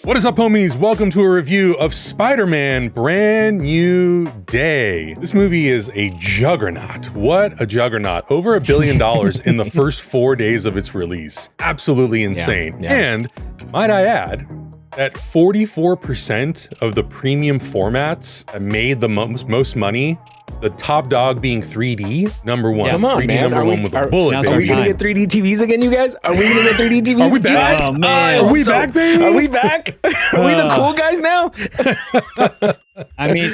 What is up, homies? Welcome to a review of Spider-Man Brand New Day. This movie is a juggernaut. What a juggernaut. Over $1 billion in the first 4 days of its release. Absolutely insane. Yeah. And might I add that 44% of the premium formats that made the most money, the top dog being 3D, number one. Come on, 3D man. number one with a bullet, Are we going to get 3D TVs again, you guys? Are we going to get 3D TVs? Are we back? Oh, man. Are we back, baby? Are we back? Are we the cool guys now? I mean,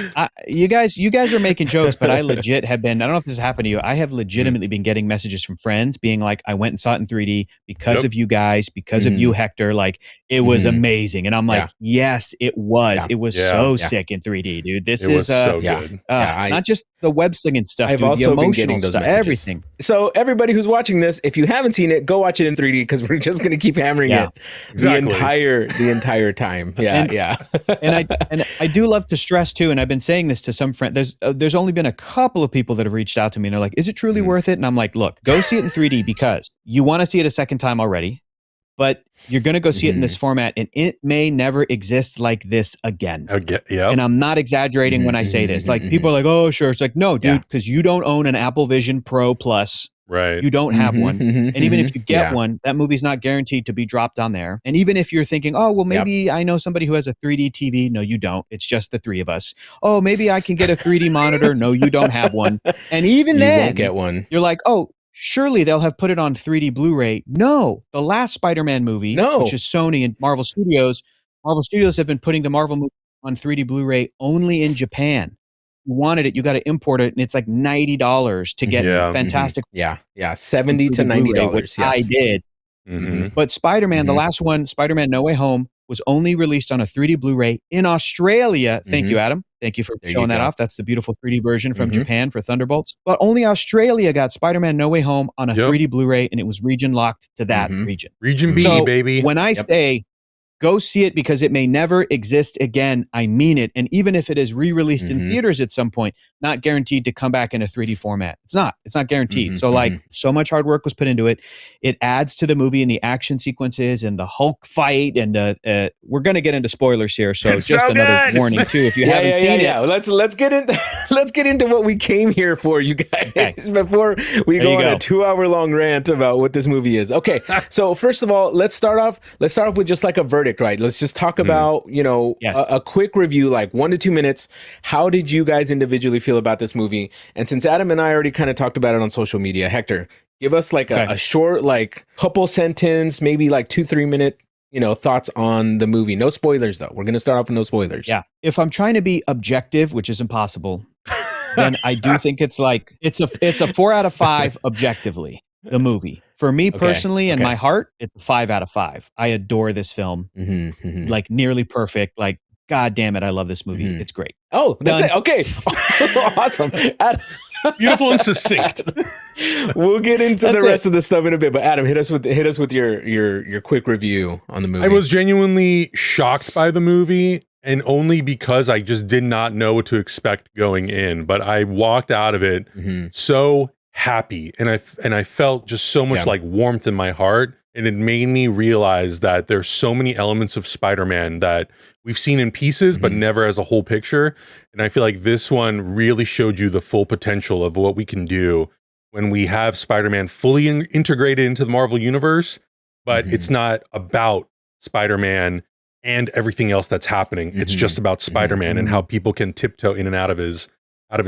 you guys are making jokes, but I legit have been, I don't know if this has happened to you. I have legitimately been getting messages from friends being like, I went and saw it in 3D because of you guys, because of you, Hector. Like, it was amazing. And I'm like, yes, it was. It was so sick in 3D, dude. This It was is so good. not just the web slinging stuff, I've dude, also the been emotional getting those stuff, messages. everything. So everybody who's watching this, if you haven't seen it, go watch it in 3D because we're just going to keep hammering it Exactly. the entire time. Yeah, And I do love to stress too, and I've been saying this to some friends. There's only been a couple of people that have reached out to me and they're like, is it truly worth it? And I'm like, look, go see it in 3D because you want to see it a second time already, but you're going to go see it in this format and it may never exist like this again. And I'm not exaggerating when I say this. Like, people are like, oh, sure. It's like, no, dude, because you don't own an Apple Vision Pro Plus. Right. You don't have one. And even if you get one, that movie's not guaranteed to be dropped on there. And even if you're thinking, oh, well, maybe I know somebody who has a 3D TV. No, you don't. It's just the three of us. Oh, maybe I can get a 3D monitor. No, you don't have one. And even then, won't get one. You're like, oh, surely they'll have put it on 3D Blu-ray. No, the last Spider-Man movie, which is Sony and Marvel Studios have been putting the Marvel movie on 3D Blu-ray only in Japan. You wanted it, you got to import it, and it's like $90 to get fantastic. $70 to $90. Which I did. But Spider-Man, the last one, Spider-Man No Way Home, was only released on a 3D Blu-ray in Australia. Thank you, Adam. Thank you for showing that off. That's the beautiful 3D version from Japan for Thunderbolts. But only Australia got Spider-Man No Way Home on a 3D Blu-ray, and it was region locked to that region. Region B, so baby. When I say go see it because it may never exist again, I mean it. And even if it is re-released in theaters at some point, not guaranteed to come back in a 3D format. It's not guaranteed. So like, so much hard work was put into it. It adds to the movie and the action sequences and the Hulk fight. And we're going to get into spoilers here. So it's just so another warning too, if you haven't seen it. Let's get into what we came here for, you guys, before we go on a 2-hour long rant about what this movie is. Okay. So first of all, let's start off with just like a verdict. Right. Let's just talk about, a quick review, like 1 to 2 minutes. How did you guys individually feel about this movie? And since Adam and I already kind of talked about it on social media, Hector, give us like a short, like couple sentence, maybe like 2-3 minute, thoughts on the movie. No spoilers though. We're going to start off with no spoilers. Yeah. If I'm trying to be objective, which is impossible, then I do think it's a 4 out of 5 objectively, the movie. For me personally, and my heart, it's a 5 out of 5. I adore this film. Like nearly perfect. Like, God damn it, I love this movie. It's great. Oh, that's it. Okay. Awesome. Beautiful and succinct. We'll get into the rest of the stuff in a bit, but Adam, hit us with your quick review on the movie. I was genuinely shocked by the movie, and only because I just did not know what to expect going in. But I walked out of it so happy, and I felt just so much like warmth in my heart, and it made me realize that there's so many elements of Spider-Man that we've seen in pieces but never as a whole picture, and I feel like this one really showed you the full potential of what we can do when we have Spider-Man fully integrated into the Marvel universe, but it's not about Spider-Man and everything else that's happening. It's just about Spider-Man and how people can tiptoe in and out of his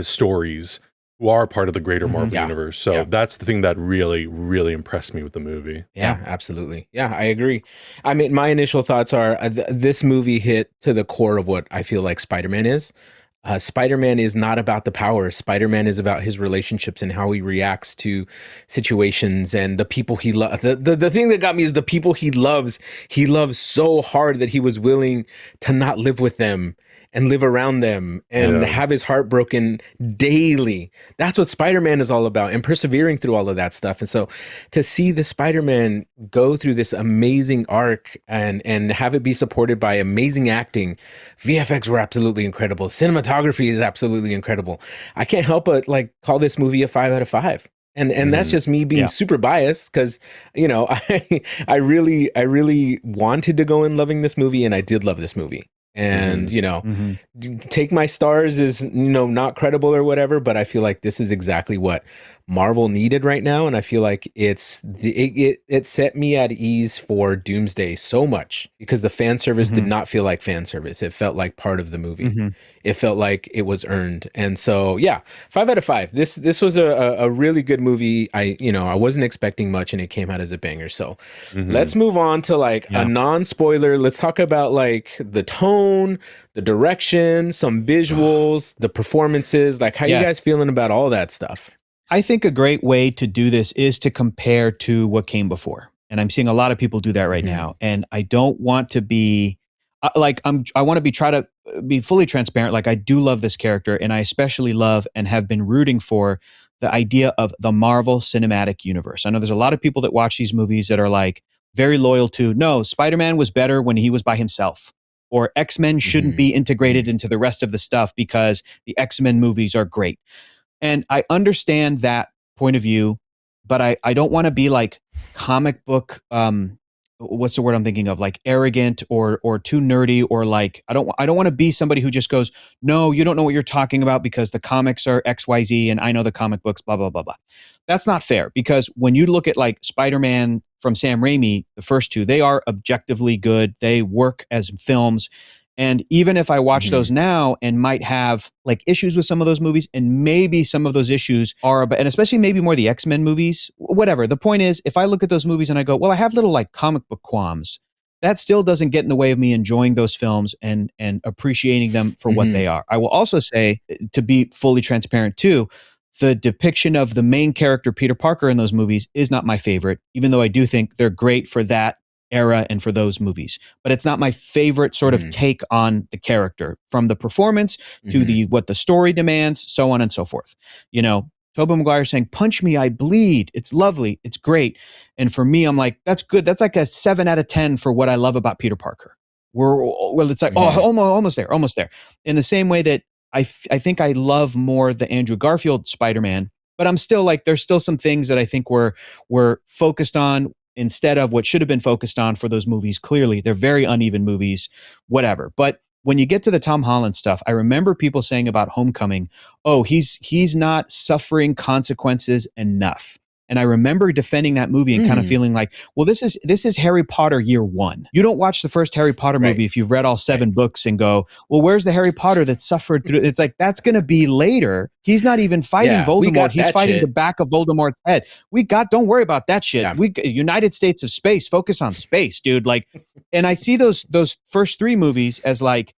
stories, who are part of the greater Marvel universe. So that's the thing that really, really impressed me with the movie. Yeah, absolutely. Yeah, I agree. I mean, my initial thoughts are this movie hit to the core of what I feel like Spider-Man is. Spider-Man is not about the power. Spider-Man is about his relationships and how he reacts to situations and the people he loves. The thing that got me is the people he loves. He loves so hard that he was willing to not live with them and live around them and have his heart broken daily. That's what Spider-Man is all about, and persevering through all of that stuff. And so to see the Spider-Man go through this amazing arc and have it be supported by amazing acting, VFX were absolutely incredible. Cinematography is absolutely incredible. I can't help but like call this movie a 5 out of 5. And that's just me being super biased because, you know, I really wanted to go in loving this movie, and I did love this movie. And, you know, take my stars as, you know, not credible or whatever, but I feel like this is exactly what Marvel needed right now. And I feel like it set me at ease for Doomsday so much because the fan service did not feel like fan service. It felt like part of the movie. It felt like it was earned. And so, yeah, 5 out of 5. This was a really good movie. I wasn't expecting much, and it came out as a banger. So let's move on to like a non-spoiler. Let's talk about like the tone, the direction, some visuals, the performances. Like, how you guys feeling about all that stuff? I think a great way to do this is to compare to what came before. And I'm seeing a lot of people do that right now. And I don't want to be I want to try to be fully transparent. Like, I do love this character, and I especially love and have been rooting for the idea of the Marvel Cinematic Universe. I know there's a lot of people that watch these movies that are like very loyal to, no, Spider-Man was better when he was by himself, or X-Men shouldn't be integrated into the rest of the stuff because the X-Men movies are great. And I understand that point of view, but I don't want to be like comic book, what's the word I'm thinking of? Like arrogant or too nerdy, or like, I don't want to be somebody who just goes, no, you don't know what you're talking about because the comics are XYZ and I know the comic books, blah, blah, blah, blah. That's not fair, because when you look at like Spider-Man from Sam Raimi, the first two, they are objectively good. They work as films. And even if I watch those now and might have like issues with some of those movies, and maybe some of those issues are, and especially maybe more the X-Men movies, whatever. The point is, if I look at those movies and I go, well, I have little like comic book qualms, that still doesn't get in the way of me enjoying those films and appreciating them for what they are. I will also say, to be fully transparent too, the depiction of the main character, Peter Parker, in those movies is not my favorite, even though I do think they're great for that era and for those movies. But it's not my favorite sort of take on the character, from the performance to what the story demands, so on and so forth. You know, Tobey Maguire saying, punch me, I bleed. It's lovely. It's great. And for me, I'm like, that's good. That's like a 7 out of 10 for what I love about Peter Parker. It's like, almost there. In the same way that I think I love more the Andrew Garfield Spider-Man, but I'm still like, there's still some things that I think we're focused on instead of what should have been focused on for those movies. Clearly, they're very uneven movies, whatever. But when you get to the Tom Holland stuff, I remember people saying about Homecoming, oh, he's not suffering consequences enough. And I remember defending that movie and kind of feeling like, well, this is Harry Potter year 1. You don't watch the first Harry Potter movie if you've read all 7 books and go, well, where's the Harry Potter that suffered through? It's like, that's going to be later. He's not even fighting Voldemort. He's fighting the back of Voldemort's head. Don't worry about that shit. Yeah. United States of Space, focus on space, dude. Like, and I see those first 3 movies as like,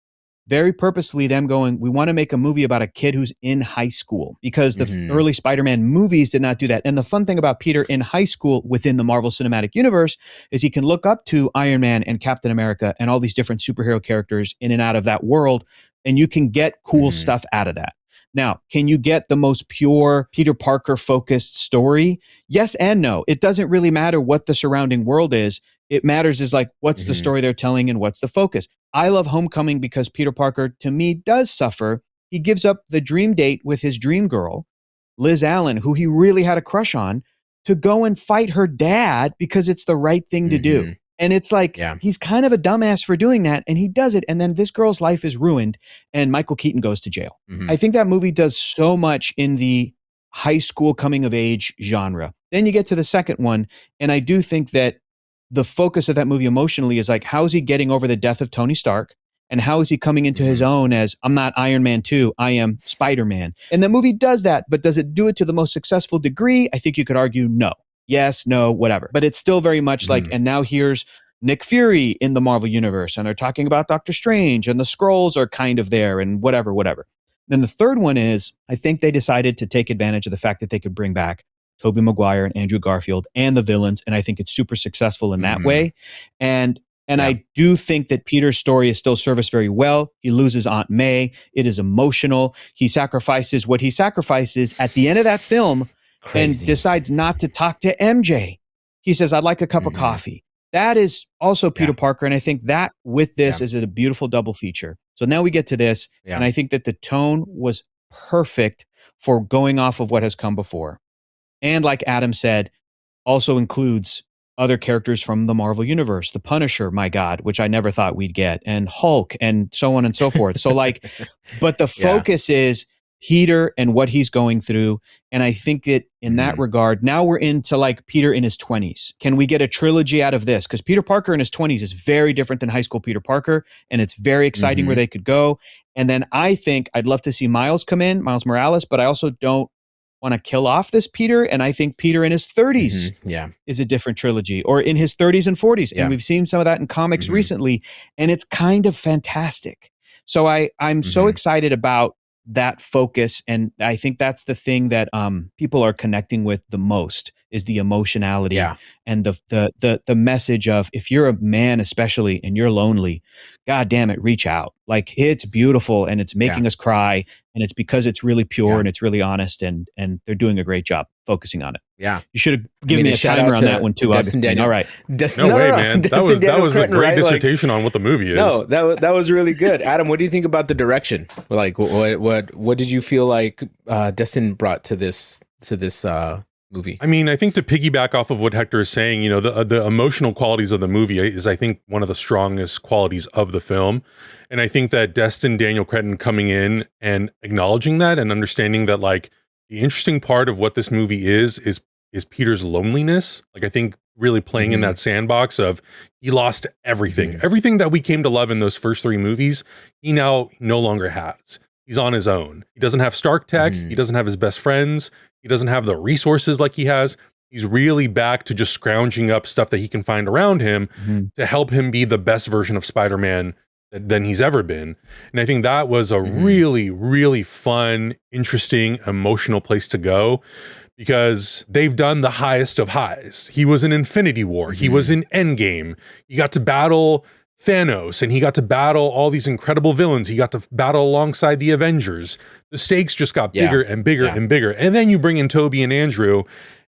very purposely them going, we want to make a movie about a kid who's in high school, because the early Spider-Man movies did not do that. And the fun thing about Peter in high school within the Marvel Cinematic Universe is he can look up to Iron Man and Captain America and all these different superhero characters in and out of that world, and you can get cool stuff out of that. Now, can you get the most pure Peter Parker focused story? Yes and no. It doesn't really matter what the surrounding world is. It matters is like, what's the story they're telling and what's the focus? I love Homecoming because Peter Parker, to me, does suffer. He gives up the dream date with his dream girl, Liz Allen, who he really had a crush on, to go and fight her dad because it's the right thing to do. And it's like, he's kind of a dumbass for doing that, and he does it. And then this girl's life is ruined, and Michael Keaton goes to jail. I think that movie does so much in the high school coming of age genre. Then you get to the second one, and I do think that the focus of that movie emotionally is like, how is he getting over the death of Tony Stark? And how is he coming into his own as, I'm not Iron Man 2, I am Spider-Man. And the movie does that, but does it do it to the most successful degree? I think you could argue no. Yes, no, whatever. But it's still very much like, and now here's Nick Fury in the Marvel Universe, and they're talking about Doctor Strange, and the Skrulls are kind of there, and whatever. Then the third one is, I think they decided to take advantage of the fact that they could bring back Tobey Maguire and Andrew Garfield and the villains, and I think it's super successful in that way. And I do think that Peter's story is still serviced very well. He loses Aunt May. It is emotional. He sacrifices what he sacrifices at the end of that film and decides not to talk to MJ. He says, I'd like a cup of coffee. That is also Peter Parker, and I think that with this is a beautiful double feature. So now we get to this, and I think that the tone was perfect for going off of what has come before. And like Adam said, also includes other characters from the Marvel Universe, the Punisher, my God, which I never thought we'd get, and Hulk, and so on and so forth. So like, but the focus is Peter and what he's going through. And I think that in that regard, now we're into like Peter in his 20s. Can we get a trilogy out of this? Because Peter Parker in his 20s is very different than high school Peter Parker. And it's very exciting where they could go. And then I think I'd love to see Miles come in, Miles Morales, but I also don't want to kill off this Peter. And I think Peter in his 30s is a different trilogy, or in his 30s and 40s. And we've seen some of that in comics recently, and it's kind of fantastic. So I'm so excited about that focus. And I think that's the thing that people are connecting with the most, is the emotionality and the message of, if you're a man especially and you're lonely, God damn it, reach out. Like, it's beautiful and it's making us cry, and it's because it's really pure and it's really honest, and they're doing a great job focusing on it. Yeah. You should have given me a timer on that one too, Augustine. All right. No way, man. That was a great dissertation on what the movie is. No, that was really good. Adam, what do you think about the direction? Like, what did you feel like Destin brought to this movie? I mean, I think to piggyback off of what Hector is saying, you know, the emotional qualities of the movie is, I think, one of the strongest qualities of the film. And I think that Destin Daniel Cretton coming in and acknowledging that and understanding that, like, the interesting part of what this movie is Peter's loneliness. Like, I think really playing in that sandbox of, he lost everything. Everything that we came to love in those first three movies, he now no longer has. He's on his own. He doesn't have Stark Tech. He doesn't have his best friends. He doesn't have the resources like he has. He's really back to just scrounging up stuff that he can find around him to help him be the best version of Spider-Man than he's ever been. And I think that was a really, really fun, interesting, emotional place to go, because they've done the highest of highs. He was in Infinity War. He was in Endgame. He got to battle Thanos, and he got to battle all these incredible villains. He got to battle alongside the Avengers. The stakes just got bigger and bigger and bigger. And then you bring in Toby and Andrew.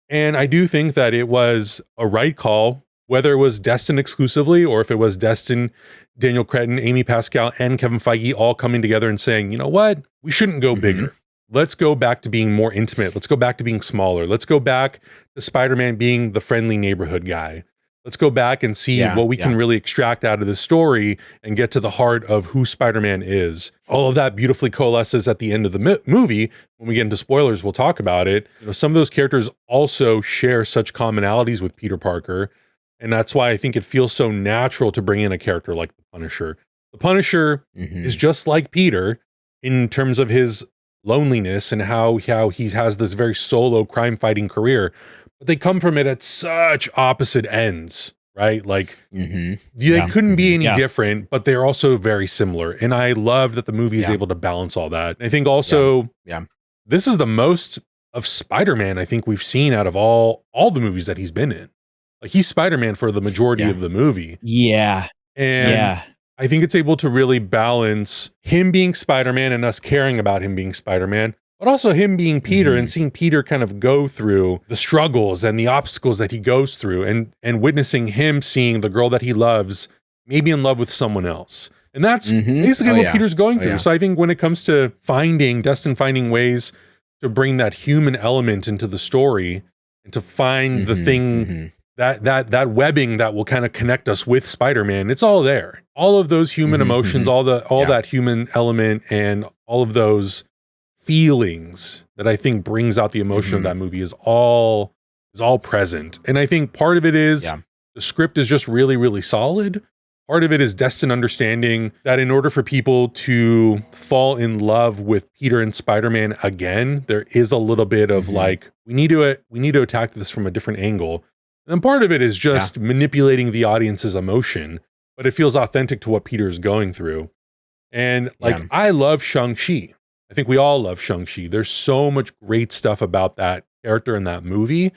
And I do think that it was a right call, whether it was Destin exclusively, or if it was Destin, Daniel Cretton, Amy Pascal, and Kevin Feige all coming together and saying, you know what, we shouldn't go bigger. Let's go back to being more intimate. Let's go back to being smaller. Let's go back to Spider-Man being the friendly neighborhood guy. Let's go back and see what we can really extract out of this story and get to the heart of who Spider-Man is. All of that beautifully coalesces at the end of the movie. When we get into spoilers, we'll talk about it. You know, some of those characters also share such commonalities with Peter Parker. And that's why I think it feels so natural to bring in a character like the Punisher. The Punisher is just like Peter in terms of his loneliness and how he has this very solo crime-fighting career. But they come from it at such opposite ends, right? Like, they couldn't be any different, but they're also very similar. And I love that the movie is able to balance all that. And I think also, this is the most of Spider-Man I think we've seen out of all the movies that he's been in. Like, he's Spider-Man for the majority of the movie. And I think it's able to really balance him being Spider-Man and us caring about him being Spider-Man, but also him being Peter and seeing Peter kind of go through the struggles and the obstacles that he goes through, and witnessing him seeing the girl that he loves maybe in love with someone else. And that's basically what Peter's going through. So I think when it comes to Destin finding ways to bring that human element into the story and to find the thing, that webbing that will kind of connect us with Spider-Man, it's all there. All of those human emotions, all that human element, and all of those feelings that I think brings out the emotion of that movie is all present. And I think part of it is the script is just really, really solid. Part of it is Destin understanding that in order for people to fall in love with Peter and Spider-Man again, there is a little bit of like, we need to attack this from a different angle. And part of it is just manipulating the audience's emotion, but it feels authentic to what Peter is going through. And like, I love Shang-Chi. I think we all love Shang-Chi. There's so much great stuff about that character in that movie.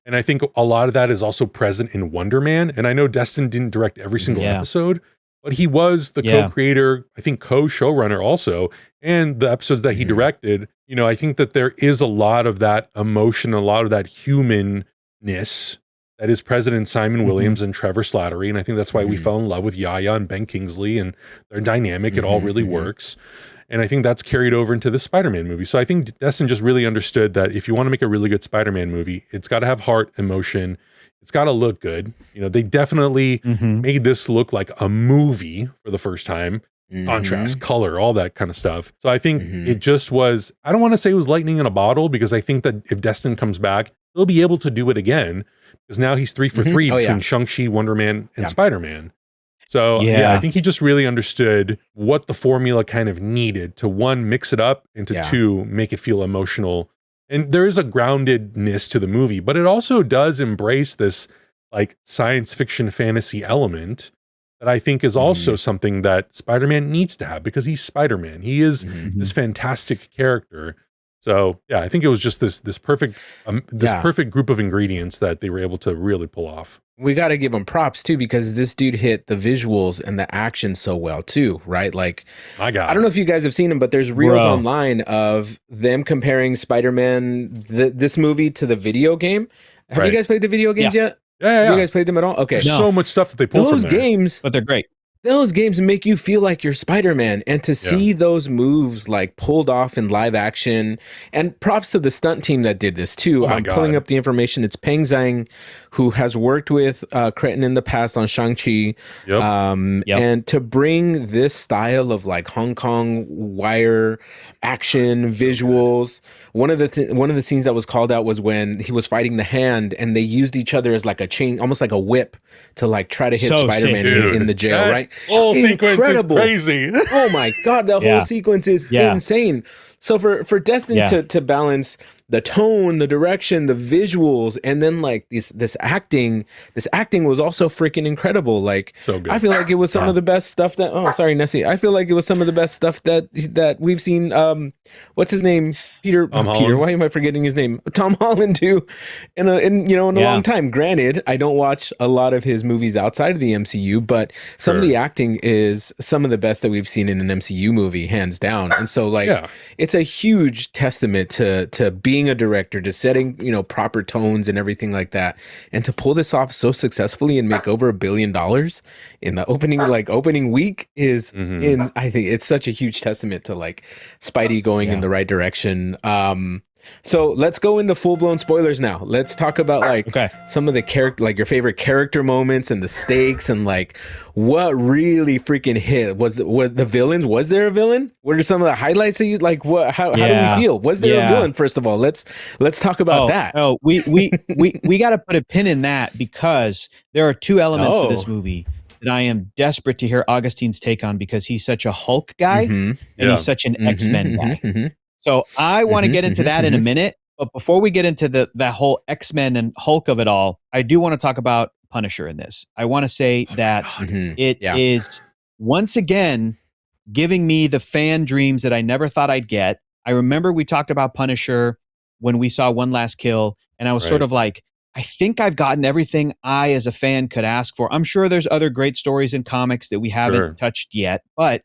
And I think a lot of that is also present in Wonder Man. And I know Destin didn't direct every single episode, but he was the co-creator, I think co-showrunner also. And the episodes that he directed, you know, I think that there is a lot of that emotion, a lot of that humanness that is President Simon Williams and Trevor Slattery. And I think that's why we fell in love with Yaya and Ben Kingsley and their dynamic. It all really works. And I think that's carried over into the Spider-Man movie. So I think Destin just really understood that if you want to make a really good Spider-Man movie, it's got to have heart, emotion. It's got to look good. You know, they definitely made this look like a movie for the first time. Contrast, color, all that kind of stuff. So I think it just was, I don't want to say it was lightning in a bottle, because I think that if Destin comes back, he'll be able to do it again, because now he's 3 for 3 between Shang-Chi, Wonder Man, and Spider-Man. So I think he just really understood what the formula kind of needed to, one, mix it up, and to two, make it feel emotional. And there is a groundedness to the movie, but it also does embrace this like science fiction fantasy element that I think is also something that Spider-Man needs to have, because he's Spider-Man. He is this fantastic character. So yeah, I think it was just this perfect perfect group of ingredients that they were able to really pull off. We got to give him props too, because this dude hit the visuals and the action so well too, right? Like, I don't know if you guys have seen him, but there's reels online of them comparing Spider-Man, this movie, to the video game. Have you guys played the video games yet? Yeah. Have you guys played them at all? Okay. So much stuff that they pull from there. Games, but they're great. Those games make you feel like you're Spider-Man, and to see those moves like pulled off in live action, and props to the stunt team that did this too. I'm pulling up the information. It's Peng Zhang, who has worked with Cretton in the past on Shang-Chi. And to bring this style of like Hong Kong wire action visuals, one of the scenes that was called out was when he was fighting the Hand, and they used each other as like a chain, almost like a whip, to like try to hit Spider-Man in the jail, right? Whole sequence is crazy. Oh my God, that whole sequence is insane. So for Destin to balance the tone, the direction, the visuals, and then like this acting was also freaking incredible. Like, so good. I feel like it was some of the best stuff that, oh, sorry, Nessie. I feel like it was some of the best stuff that we've seen. What's his name? Peter. Why am I forgetting his name? Tom Holland too. In a long time. Granted, I don't watch a lot of his movies outside of the MCU, but some of the acting is some of the best that we've seen in an MCU movie, hands down. And so like, it's a huge testament to being a director, to setting proper tones and everything like that, and to pull this off so successfully and make over $1 billion in the opening week is I think it's such a huge testament to like Spidey going in the right direction. So let's go into full-blown spoilers now. Let's talk about some of the character, like your favorite character moments and the stakes, and like what really freaking hit. Was the villains? Was there a villain? What are some of the highlights that you like? How do we feel? Was there a villain? First of all, let's talk about that. We got to put a pin in that, because there are two elements to this movie that I am desperate to hear Augustine's take on, because he's such a Hulk guy and he's such an X-Men guy. So I want to get into that in a minute. But before we get into that whole X-Men and Hulk of it all, I do want to talk about Punisher in this. I want to say that it is once again giving me the fan dreams that I never thought I'd get. I remember we talked about Punisher when we saw One Last Kill, and I was sort of like, I think I've gotten everything I as a fan could ask for. I'm sure there's other great stories in comics that we haven't touched yet, but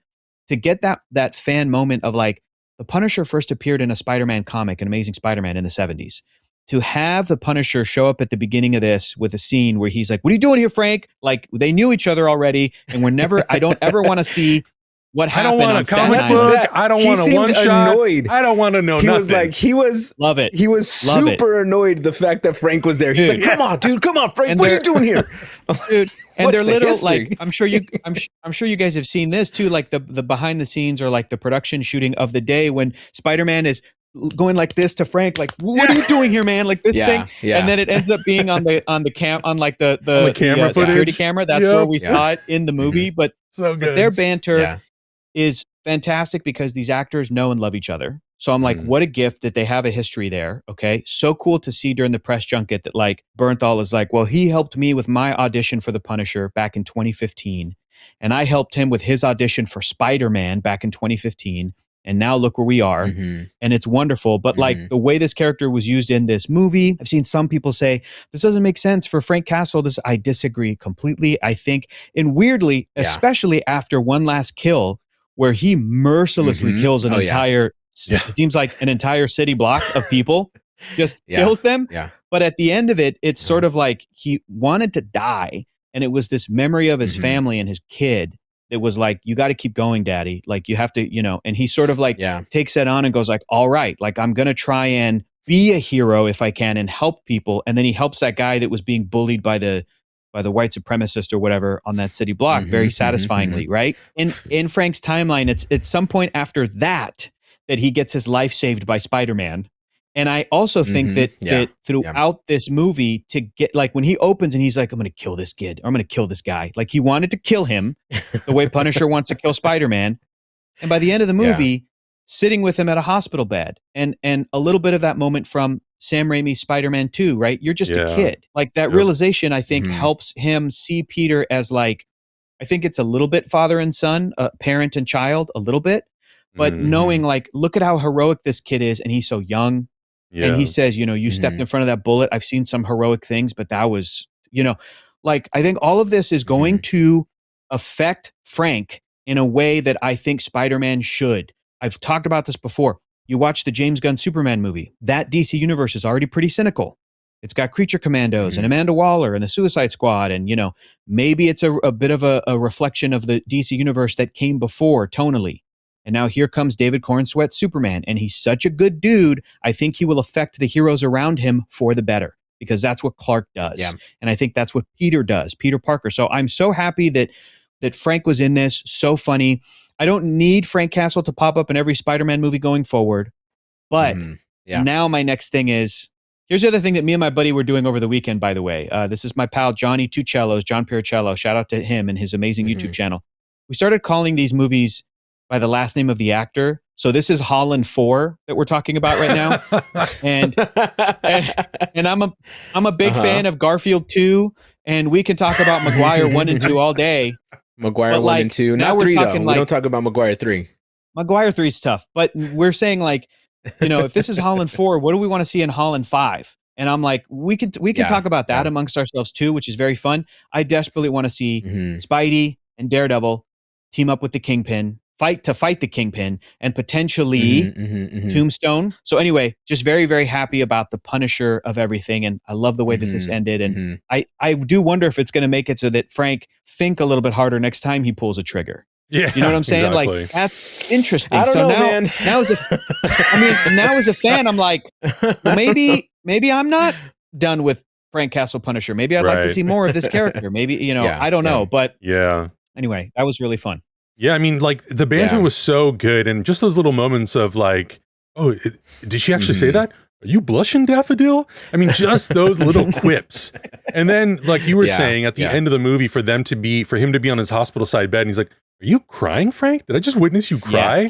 to get that fan moment of like, the Punisher first appeared in a Spider-Man comic, an Amazing Spider-Man in the 70s. To have the Punisher show up at the beginning of this with a scene where he's like, "What are you doing here, Frank?" Like, they knew each other already, and I don't ever want to see what happened. I don't want a comic book. I don't want a one shot. Annoyed. I don't want to know nothing. Love it. He was super annoyed the fact that Frank was there. He's like, "Come on, dude, come on, Frank, what are you doing here?" Dude, and they're little like, I'm sure you guys have seen this too, like the behind the scenes or like the production shooting of the day when Spider-Man is going like this to Frank, like, "What are you doing here, man?" Like this thing, and then it ends up being on the camera security camera. That's where we saw it in the movie. But so good. But their banter is fantastic because these actors know and love each other. So I'm like, what a gift that they have a history there. Okay. So cool to see during the press junket that like Bernthal is like, well, he helped me with my audition for the Punisher back in 2015. And I helped him with his audition for Spider-Man back in 2015. And now look where we are. And it's wonderful. But like the way this character was used in this movie, I've seen some people say, this doesn't make sense for Frank Castle. I disagree completely. I think, and weirdly, especially after One Last Kill, where he mercilessly kills an entire, it seems like an entire city block of people. just kills them. Yeah. But at the end of it, it's sort of like he wanted to die. And it was this memory of his family and his kid that was like, you got to keep going, daddy. Like you have to, and he sort of like takes that on and goes like, all right, like I'm going to try and be a hero if I can and help people. And then he helps that guy that was being bullied by the white supremacist or whatever on that city block very satisfyingly, right? In Frank's timeline, it's at some point after that he gets his life saved by Spider-Man. And I also think that throughout this movie, to get like when he opens and he's like, I'm going to kill this kid, or I'm going to kill this guy. Like he wanted to kill him the way Punisher wants to kill Spider-Man. And by the end of the movie, sitting with him at a hospital bed and a little bit of that moment from Sam Raimi's Spider-Man 2, right? You're just a kid. Like that realization, I think, helps him see Peter as like, I think it's a little bit father and son, parent and child, a little bit. But knowing like, look at how heroic this kid is. And he's so young. Yeah. And he says, you stepped in front of that bullet. I've seen some heroic things, but that was, like, I think all of this is going to affect Frank in a way that I think Spider-Man should. I've talked about this before. You watch the James Gunn Superman movie. That DC universe is already pretty cynical. It's got Creature Commandos and Amanda Waller and the Suicide Squad. And, maybe it's a bit of a reflection of the DC universe that came before tonally. And now here comes David Cornsweet's Superman. And he's such a good dude. I think he will affect the heroes around him for the better, because that's what Clark does. Yeah. And I think that's what Peter does, Peter Parker. So I'm so happy that Frank was in this. So funny. I don't need Frank Castle to pop up in every Spider-Man movie going forward. But now my next thing is, here's the other thing that me and my buddy were doing over the weekend, by the way. This is my pal, Johnny Tucellos, John Piricello. Shout out to him and his amazing YouTube channel. We started calling these movies by the last name of the actor. So this is Holland 4 that we're talking about right now. and I'm a big fan of Garfield 2, and we can talk about Maguire 1 and 2 all day. Maguire 1 and 2. Not 3 though. We don't talk about Maguire 3. Maguire 3 is tough, but we're saying like, if this is Holland 4, what do we want to see in Holland 5? And I'm like, we can talk about that amongst ourselves too, which is very fun. I desperately want to see Spidey and Daredevil team up with the Kingpin, fight the Kingpin, and potentially Tombstone. So anyway, just very, very happy about the Punisher of everything. And I love the way that this ended. And I do wonder if it's going to make it so that Frank think a little bit harder next time he pulls a trigger. Yeah, you know what I'm saying? Exactly. Like that's interesting. I don't know, now, man. now as a fan, I'm like, well, maybe I'm not done with Frank Castle Punisher. Maybe I'd like to see more of this character. Maybe I don't know, but anyway, that was really fun. Yeah, I mean, like the banter was so good, and just those little moments of like, oh, did she actually say that? Are you blushing, Daffodil? I mean, just those little quips. And then, like you were saying, at the end of the movie, for him to be on his hospital side bed, and he's like, "Are you crying, Frank? Did I just witness you cry?"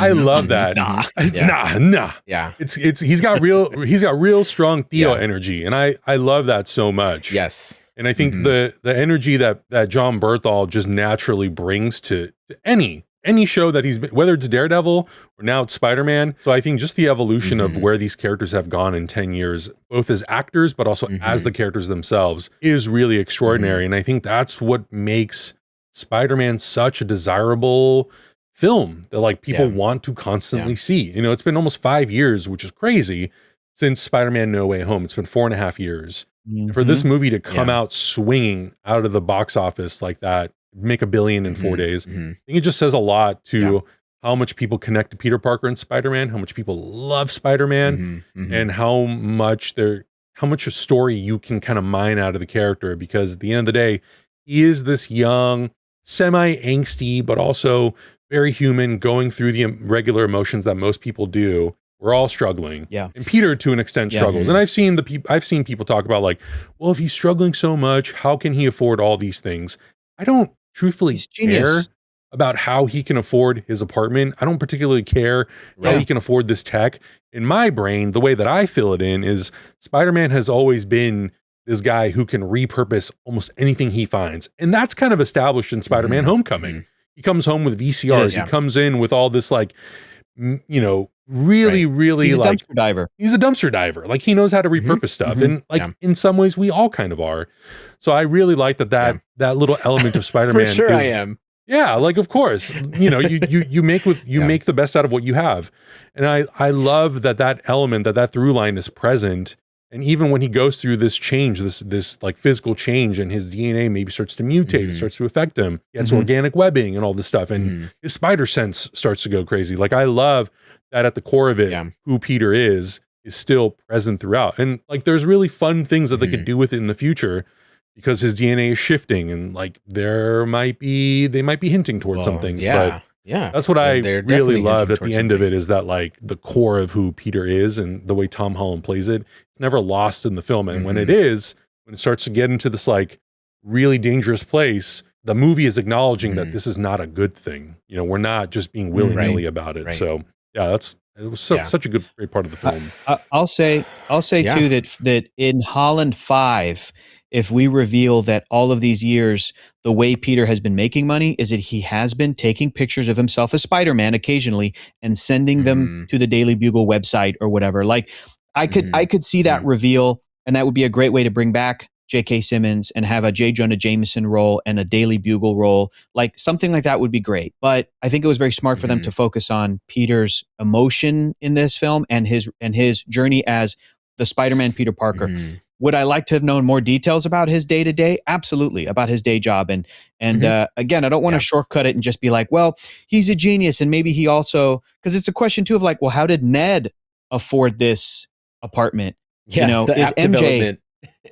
I love that. Nah. Yeah, he's got real strong Theo energy, and I love that so much. Yes. And I think the energy that John Berthal just naturally brings to any show that he's been, whether it's Daredevil or now it's Spider-Man. So I think just the evolution of where these characters have gone in 10 years, both as actors, but also as the characters themselves, is really extraordinary. And I think that's what makes Spider-Man such a desirable film that like people want to constantly see. It's been almost 5 years, which is crazy, since Spider-Man No Way Home. It's been 4.5 years. And for this movie to come out swinging out of the box office like that, make $1 billion in 4 days, I think it just says a lot to how much people connect to Peter Parker and Spider-Man, how much people love Spider-Man, and how much story you can kind of mine out of the character, because at the end of the day, he is this young, semi-angsty, but also very human, going through the regular emotions that most people do. We're all struggling. Yeah. And Peter, to an extent, struggles. And I've seen people talk about like, well, if he's struggling so much, how can he afford all these things? I don't truthfully care about how he can afford his apartment. I don't particularly care how he can afford this tech. In my brain, the way that I fill it in is Spider-Man has always been this guy who can repurpose almost anything he finds. And that's kind of established in Spider-Man Homecoming. He comes home with VCRs. He comes in with all this like, really he's like a dumpster diver. He's a dumpster diver. Like he knows how to repurpose stuff. And like in some ways we all kind of are. So I really like that little element of Spider-Man. For sure I am. Yeah, like of course, you make make the best out of what you have, and I love that element, that through line is present, and even when he goes through this change, this like physical change, and his DNA maybe starts to mutate, it starts to affect him, he gets organic webbing and all this stuff, and his spider sense starts to go crazy. Like I love that at the core of it, who Peter is still present throughout, and like there's really fun things that they could do with it in the future. Because his DNA is shifting, and like they might be hinting towards some things, but that's what I really loved at the end of it, is that like the core of who Peter is and the way Tom Holland plays it, it's never lost in the film. And when it starts to get into this like really dangerous place, the movie is acknowledging that this is not a good thing. We're not just being willy-nilly about it. Right. So yeah, it was such a great part of the film. I'll say too that in Holland 5, if we reveal that all of these years, the way Peter has been making money is that he has been taking pictures of himself as Spider-Man occasionally and sending them to the Daily Bugle website or whatever. Like I could see that reveal, and that would be a great way to bring back J.K. Simmons and have a J. Jonah Jameson role and a Daily Bugle role. Like something like that would be great. But I think it was very smart for them to focus on Peter's emotion in this film and his journey as the Spider-Man Peter Parker. Would I like to have known more details about his day-to-day? Absolutely, about his day job. And again, I don't want to shortcut it and just be like, well, he's a genius. And maybe he also, because it's a question too of like, well, how did Ned afford this apartment? Yeah, is MJ development.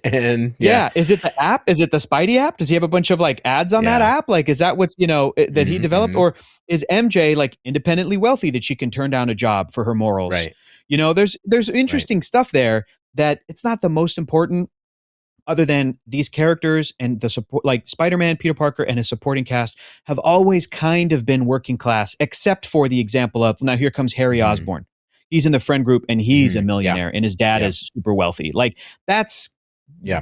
And is it the app? Is it the Spidey app? Does he have a bunch of like ads on that app? Like, is that what's, that he developed? Or is MJ like independently wealthy that she can turn down a job for her morals? Right. There's interesting stuff there that it's not the most important, other than these characters and the support, like Spider-Man, Peter Parker, and his supporting cast have always kind of been working class, except for the example of, now here comes Harry Osborn. He's in the friend group and he's a millionaire and his dad is super wealthy. Like that's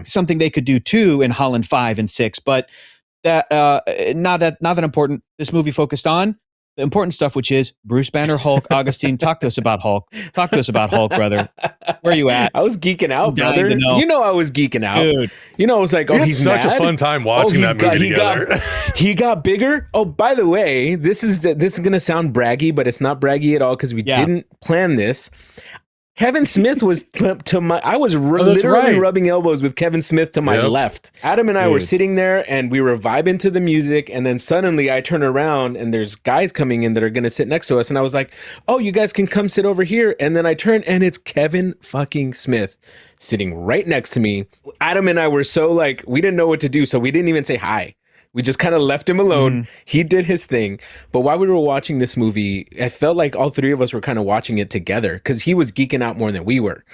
something they could do too in Holland 5 and 6, but that not that important. This movie focused on the important stuff, which is Bruce Banner, Hulk. Augustine, talk to us about Hulk. Talk to us about Hulk, brother. Where are you at? I was geeking out, brother. I was geeking out. Dude. I was like, he's such a fun time watching that movie together. He got bigger. Oh, by the way, this is going to sound braggy, but it's not braggy at all because we didn't plan this. Kevin Smith was to my. I was literally rubbing elbows with Kevin Smith to my left. Adam and I were sitting there, and we were vibing to the music. And then suddenly, I turn around, and there's guys coming in that are going to sit next to us. And I was like, "Oh, you guys can come sit over here." And then I turn, and it's Kevin fucking Smith sitting right next to me. Adam and I were so like, we didn't know what to do, so we didn't even say hi. We just kind of left him alone. He did his thing. But while we were watching this movie, I felt like all three of us were kind of watching it together because he was geeking out more than we were.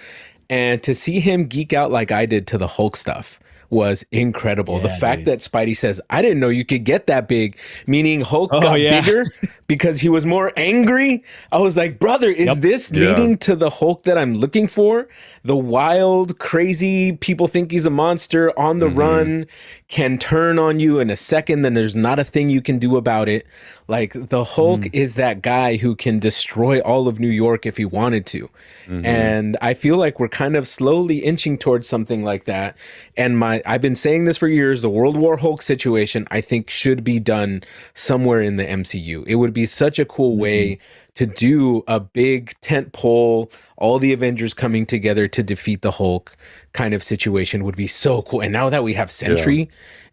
And to see him geek out like I did to the Hulk stuff was incredible. The fact that Spidey says, I didn't know you could get that big, meaning Hulk got bigger because he was more angry. I was like, brother, is this leading to the Hulk that I'm looking for? The wild, crazy, people think he's a monster, on the run, can turn on you in a second, then there's not a thing you can do about it. Like the Hulk is that guy who can destroy all of New York if he wanted to. And I feel like we're kind of slowly inching towards something like that. And I've been saying this for years, the World War Hulk situation, I think should be done somewhere in the MCU. It would be such a cool way to do a big tent pole, all the Avengers coming together to defeat the Hulk kind of situation would be so cool. And now that we have Sentry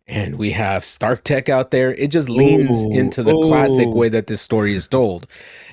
and we have Stark Tech out there, it just leans into the classic way that this story is told,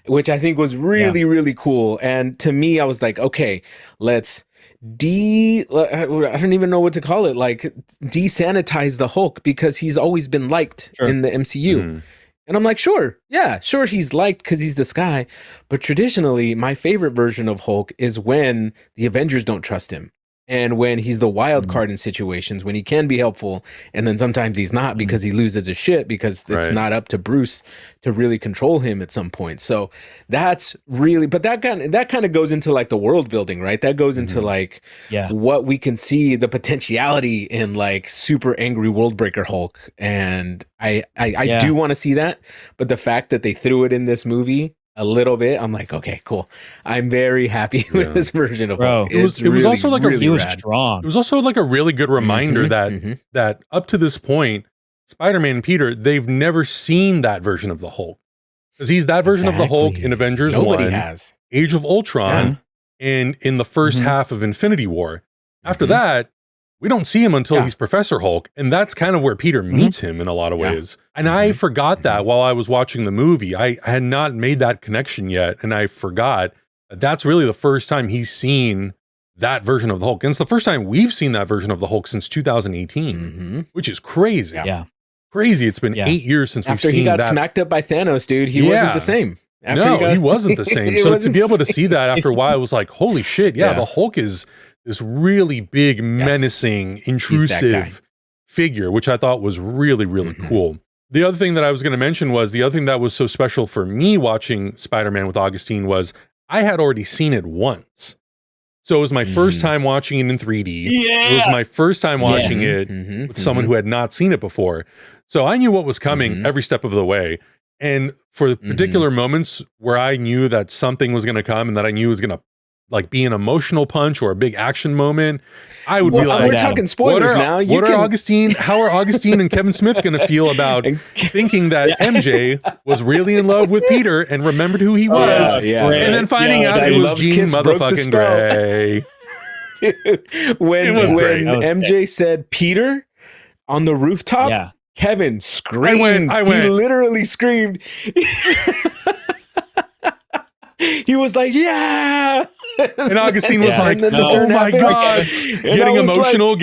which I think was really, really cool. And to me, I was like, okay, let's I don't even know what to call it, like desanitize the Hulk because he's always been liked in the MCU. And I'm like, sure, he's liked because he's this guy. But traditionally, my favorite version of Hulk is when the Avengers don't trust him. And when he's the wild card in situations, when he can be helpful, and then sometimes he's not because he loses his shit because it's not up to Bruce to really control him at some point. So that's really, but that kind of goes into like the world building, right? That goes into like what we can see, the potentiality in like super angry world breaker Hulk. And I do want to see that, but the fact that they threw it in this movie a little bit, I'm like, okay, cool. I'm very happy with this version of Hulk. It was also like he was strong. It was also like a really good reminder that up to this point, Spider-Man and Peter, they've never seen that version of the Hulk. Because he's that version of the Hulk in Avengers Nobody 1, has. Age of Ultron, and in the first half of Infinity War. After that, we don't see him until he's Professor Hulk, and that's kind of where Peter meets him in a lot of ways. And I forgot that while I was watching the movie. I had not made that connection yet, and I forgot that that's really the first time he's seen that version of the Hulk. And it's the first time we've seen that version of the Hulk since 2018, which is crazy. Yeah. Crazy. It's been 8 years since we've seen that. After he got smacked up by Thanos, dude, he wasn't the same. He wasn't the same. So to be able to see that after a while, it was like, holy shit, the Hulk is this really big, menacing, intrusive figure, which I thought was really, really cool. The other thing that I was going to mention was the other thing that was so special for me watching Spider-Man with Augustine was I had already seen it once. So it was my first time watching it in 3D. It was my first time watching it with someone who had not seen it before. So I knew what was coming every step of the way. And for the particular moments where I knew that something was going to come and that I knew was going to like be an emotional punch or a big action moment, I would be like, we're talking spoilers now. How are Augustine and Kevin Smith going to feel about thinking that MJ was really in love with Peter and remembered who he was, and then finding out it was Jean motherfucking Grey. Dude, when MJ said Peter on the rooftop, Kevin screamed. I went. He literally screamed. He was like, yeah. And Augustine was like, oh my God. Getting emotional.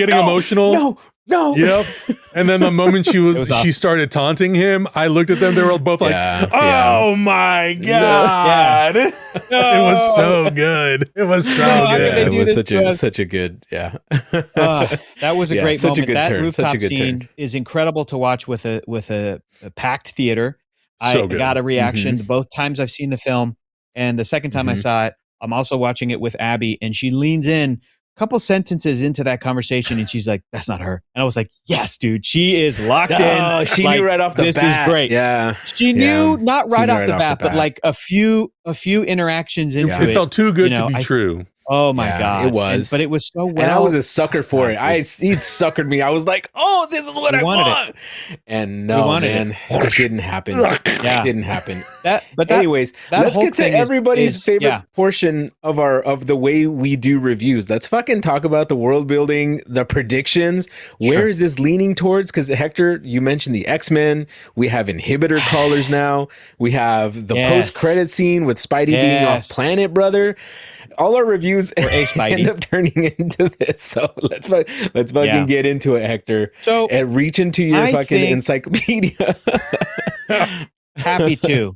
No. Yep. And then the moment she started taunting him, I looked at them. They were both like, oh my God. It was so good. It was so good. It was such a good, that was a great such moment. A good that turn. rooftop Such a good scene turn. is incredible to watch with a packed theater. So I good. got a reaction to both times I've seen the film. And the second time I saw it, I'm also watching it with Abby, and she leans in a couple sentences into that conversation, and she's like, "That's not her." And I was like, "Yes, dude, she is locked in." She knew right off the bat. This is great. Yeah, she knew not right off the bat, but like a few interactions into it. It felt too good to be true. Oh my God, it was. But it was so well. And I was a sucker for it. He'd suckered me. I was like, "Oh, this is what I want." And no, man, it didn't happen. It didn't happen. Anyways, let's get to everybody's favorite portion of the way we do reviews. Let's fucking talk about the world building, the predictions. Where is this leaning towards? Because Hector, you mentioned the X-Men. We have inhibitor callers now. We have the post-credit scene with Spidey being off planet, brother. All our reviews end up turning into this. So let's fucking get into it, Hector. So and reach into your fucking encyclopedia. Happy to.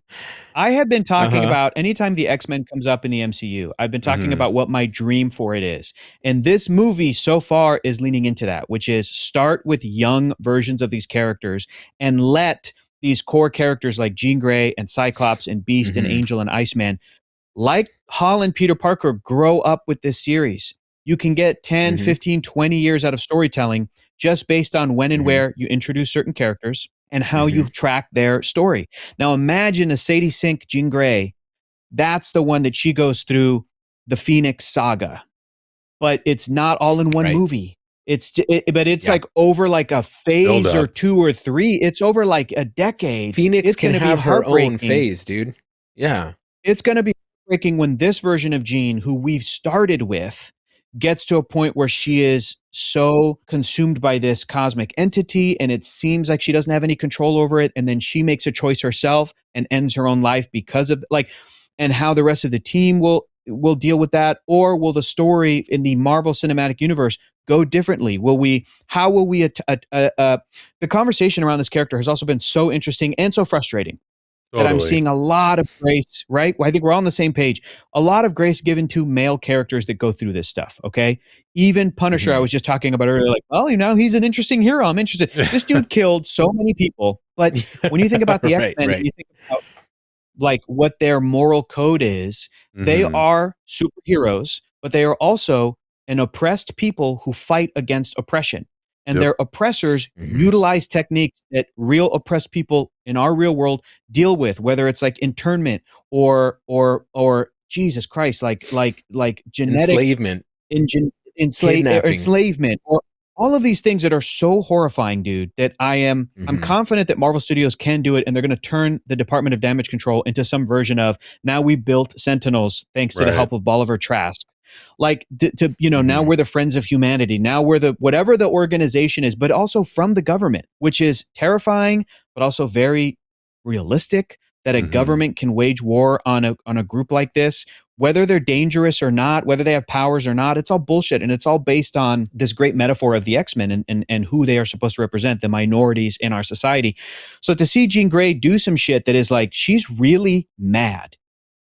I have been talking about anytime the X-Men comes up in the MCU, I've been talking about what my dream for it is. And this movie so far is leaning into that, which is start with young versions of these characters and let these core characters like Jean Grey and Cyclops and Beast and Angel and Iceman, like Holland, Peter Parker, grow up with this series. You can get 10, 15, 20 years out of storytelling just based on when and where you introduce certain characters and how you track their story. Now imagine a Sadie Sink Jean Grey. That's the one that she goes through the Phoenix Saga. But it's not all in one movie. It's like over like a phase or 2 or 3. It's over like a decade. Phoenix it's can gonna have be her own phase, dude. Yeah. It's going to be breaking when this version of Jean, who we've started with, gets to a point where she is so consumed by this cosmic entity and it seems like she doesn't have any control over it, and then she makes a choice herself and ends her own life because of and how the rest of the team will deal with that, or will the story in the Marvel Cinematic Universe go differently? the conversation around this character has also been so interesting and so frustrating. That I'm seeing a lot of grace, right? I think we're all on the same page. A lot of grace given to male characters that go through this stuff, okay? Even Punisher, I was just talking about earlier, like, well, he's an interesting hero. I'm interested. This dude killed so many people. But when you think about the X-Men, you think about like what their moral code is, they are superheroes, but they are also an oppressed people who fight against oppression. And their oppressors utilize techniques that real oppressed people in our real world deal with, whether it's like internment or Jesus Christ, like genetic enslavement, enslavement, or all of these things that are so horrifying, dude, that I'm confident that Marvel Studios can do it, and they're going to turn the Department of Damage Control into some version of, now we built Sentinels thanks to the help of Bolivar Trask. Like now we're the Friends of Humanity. Now we're the whatever the organization is, but also from the government, which is terrifying, but also very realistic that a government can wage war on a group like this, whether they're dangerous or not, whether they have powers or not. It's all bullshit, and it's all based on this great metaphor of the X-Men and who they are supposed to represent, the minorities in our society. So to see Jean Grey do some shit that is like, she's really mad,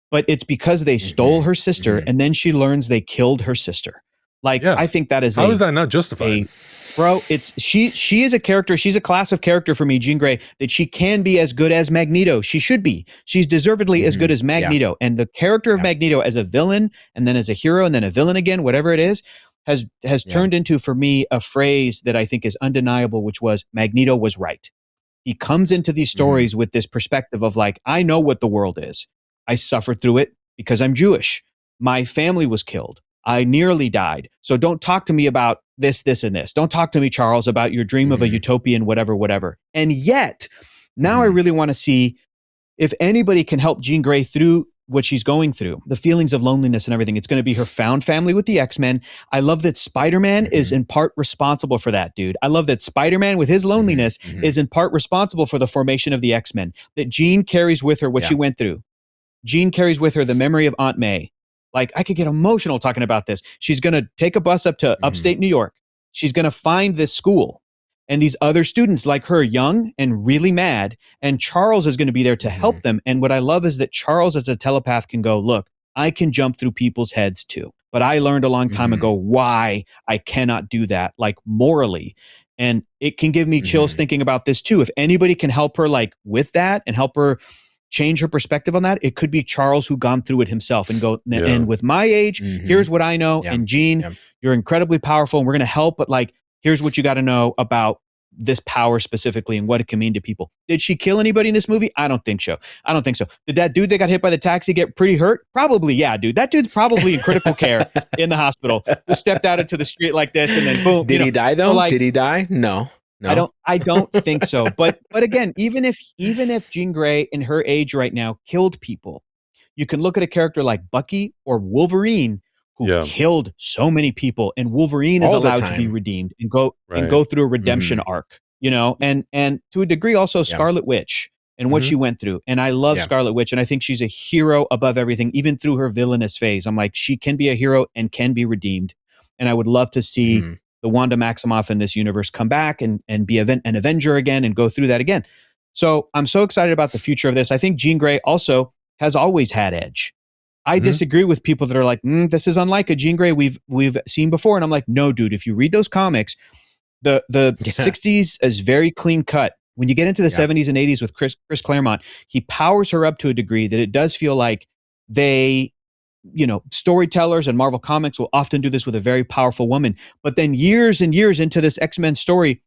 but it's because they stole her sister, and then she learns they killed her sister. Like, I think that is how is that not justified? Bro, it's she is a character. She's a class of character for me, Jean Grey, that she can be as good as Magneto. She should be. She's deservedly as good as Magneto. Yeah. And the character of Magneto as a villain, and then as a hero, and then a villain again, whatever it is, has turned into, for me, a phrase that I think is undeniable, which was, Magneto was right. He comes into these stories with this perspective of like, I know what the world is. I suffered through it because I'm Jewish. My family was killed. I nearly died. So don't talk to me about this, this, and this. Don't talk to me, Charles, about your dream of a utopian whatever. And yet, now I really want to see if anybody can help Jean Grey through what she's going through, the feelings of loneliness and everything. It's going to be her found family with the X-Men. I love that Spider-Man is in part responsible for that, dude. I love that Spider-Man with his loneliness is in part responsible for the formation of the X-Men, that Jean carries with her what she went through. Jean carries with her the memory of Aunt May. Like, I could get emotional talking about this. She's going to take a bus up to upstate New York. She's going to find this school and these other students like her, young and really mad. And Charles is going to be there to help them. And what I love is that Charles, as a telepath, can go, look, I can jump through people's heads too. But I learned a long time ago why I cannot do that, like morally. And it can give me chills thinking about this too. If anybody can help her like with that and help her change her perspective on that, it could be Charles, who gone through it himself, and go, and with my age, here's what I know. And Jean, you're incredibly powerful and we're going to help, but like, here's what you got to know about this power specifically and what it can mean to people. Did she kill anybody in this movie? I don't think so. Did that dude that got hit by the taxi get pretty hurt? Probably, yeah, dude. That dude's probably in critical care in the hospital. Who stepped out into the street like this and then boom. Did he die though? Like, did he die? No. I don't think so. But again, even if Jean Grey in her age right now killed people, you can look at a character like Bucky or Wolverine, who killed so many people, and Wolverine is allowed to be redeemed and go through a redemption arc, you know, and to a degree also Scarlet Witch and what she went through. And I love Scarlet Witch, and I think she's a hero above everything, even through her villainous phase. I'm like, she can be a hero and can be redeemed. And I would love to see the Wanda Maximoff in this universe come back and be an Avenger again and go through that again. So I'm so excited about the future of this. I think Jean Grey also has always had edge. I disagree with people that are like, this is unlike a Jean Grey we've seen before. And I'm like, no, dude, if you read those comics, the 60s is very clean cut. When you get into the 70s and 80s with Chris Claremont, he powers her up to a degree that it does feel like they, you know, storytellers and Marvel Comics will often do this with a very powerful woman. But then years and years into this X-Men story,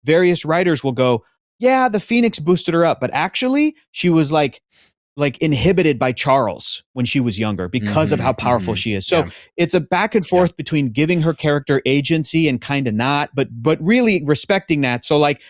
various writers will go, yeah, the Phoenix boosted her up, but actually she was like inhibited by Charles when she was younger because of how powerful she is. So it's a back and forth between giving her character agency and kind of not, but really respecting that. So like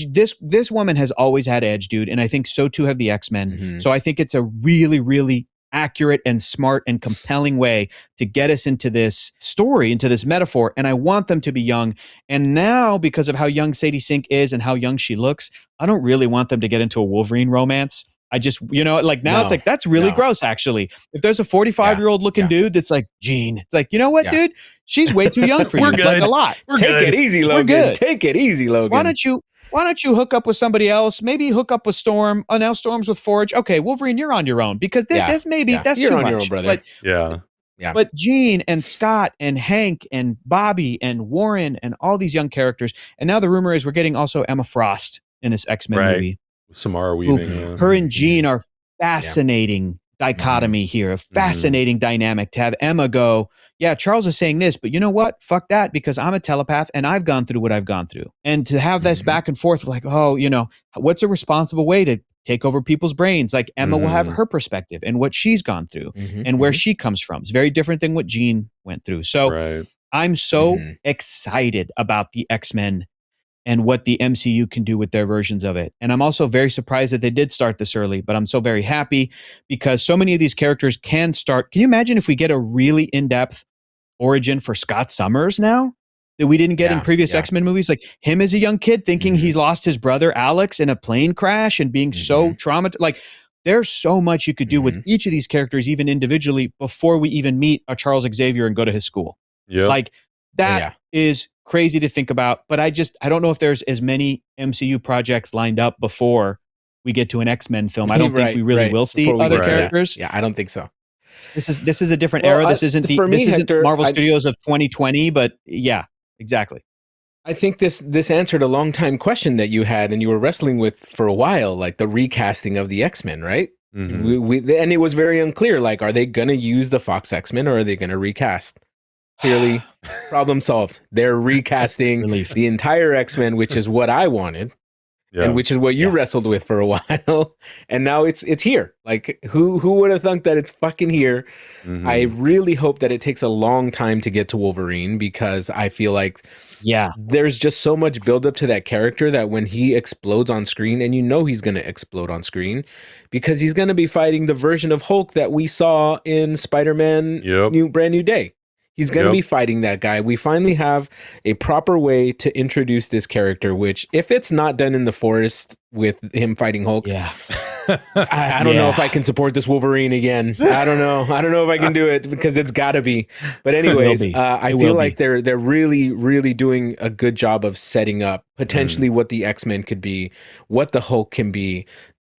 this woman has always had edge, dude. And I think so too have the X-Men. So I think it's a really, really accurate and smart and compelling way to get us into this story, into this metaphor. And I want them to be young. And now, because of how young Sadie Sink is and how young she looks, I don't really want them to get into a Wolverine romance. I just, you know, like now it's like, that's really gross, actually. If there's a 45-year-old looking dude that's like, Jean, it's like, you know what, dude? She's way too young for you. We're good. Like, a lot. Take it easy, Logan. We're good. Take it easy, Logan. Why don't you hook up with somebody else? Maybe hook up with Storm. Oh, now Storm's with Forge. Okay, Wolverine, you're on your own, because that's you're too on much. Your own, brother. But, But Jean and Scott and Hank and Bobby and Warren and all these young characters. And now the rumor is we're getting also Emma Frost in this X-Men movie. Samara Weaving. Her and Jean are fascinating dichotomy here, a fascinating dynamic to have Emma go, yeah, Charles is saying this, but you know what? Fuck that, because I'm a telepath and I've gone through what I've gone through. And to have this back and forth, like, oh, you know, what's a responsible way to take over people's brains? Like Emma will have her perspective and what she's gone through and where she comes from. It's very different than what Jean went through. So I'm so excited about the X-Men and what the MCU can do with their versions of it. And I'm also very surprised that they did start this early, but I'm so very happy because so many of these characters can start. Can you imagine if we get a really in-depth origin for Scott Summers now that we didn't get in previous X-Men movies? Like him as a young kid thinking he lost his brother Alex in a plane crash and being so traumatized. Like there's so much you could do with each of these characters, even individually, before we even meet a Charles Xavier and go to his school. Yep. Like that is crazy to think about, but I don't know if there's as many MCU projects lined up before we get to an X-Men film. I don't think we really will see other characters. Yeah, I don't think so. This is a different era. This isn't Hector, Marvel Studios of 2020, but yeah, exactly. I think this answered a long time question that you had and you were wrestling with for a while, like the recasting of the X-Men, right? Mm-hmm. And it was very unclear. Like, are they going to use the Fox X-Men or are they going to recast? Clearly, problem solved. They're recasting the entire X-Men, which is what I wanted, and which is what you wrestled with for a while. And now it's here. Like, who would have thunk that it's fucking here? I really hope that it takes a long time to get to Wolverine because I feel like there's just so much buildup to that character that when he explodes on screen, and you know he's going to explode on screen because he's going to be fighting the version of Hulk that we saw in Spider-Man Brand New Day. He's going to be fighting that guy. We finally have a proper way to introduce this character, which if it's not done in the forest with him fighting Hulk, I don't know if I can support this Wolverine again. I don't know. I don't know if I can do it because it's got to be. But anyways, I feel like they're really, really doing a good job of setting up potentially what the X-Men could be, what the Hulk can be.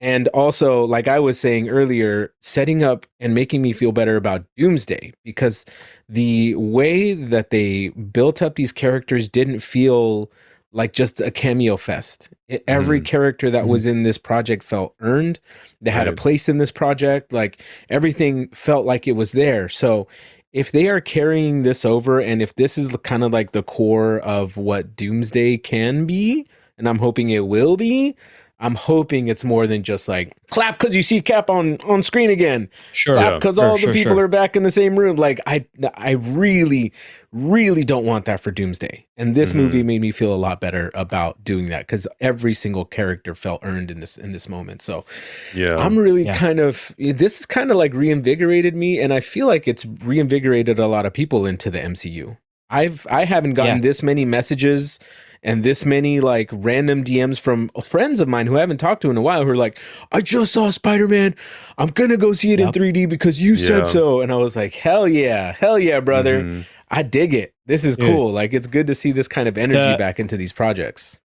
And also, like I was saying earlier, setting up and making me feel better about Doomsday because the way that they built up these characters didn't feel like just a cameo fest. Every character that was in this project felt earned. They had a place in this project. Like everything felt like it was there. So if they are carrying this over and if this is kind of like the core of what Doomsday can be, and I'm hoping it will be, I'm hoping it's more than just like clap because you see Cap on screen again. Clap because all the people are back in the same room. Like I really, really don't want that for Doomsday. And this movie made me feel a lot better about doing that because every single character felt earned in this moment. So I'm really this is kind of like reinvigorated me, and I feel like it's reinvigorated a lot of people into the MCU. I haven't gotten this many messages and this many like random DMs from friends of mine who I haven't talked to in a while who are like, I just saw Spider-Man. I'm going to go see it in 3D because you said so. And I was like, hell yeah, brother. I dig it. This is cool. Like, it's good to see this kind of energy back into these projects.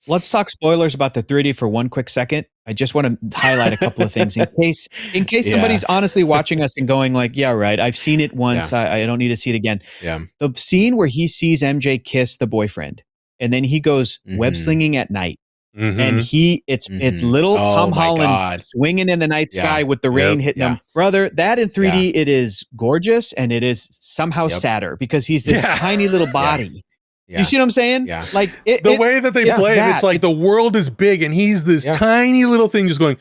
Let's talk spoilers about the 3D for one quick second. I just want to highlight a couple of things in case somebody's honestly watching us and going like, yeah, right. I've seen it once. I don't need to see it again. The scene where he sees MJ kiss the boyfriend and then he goes web slinging at night. And it's little Tom Holland swinging in the night sky with the rain hitting him. Brother, that in 3D, it is gorgeous and it is somehow sadder because he's this tiny little body. You see what I'm saying? Like the way that they play it, it's like the world is big and he's this tiny little thing just going,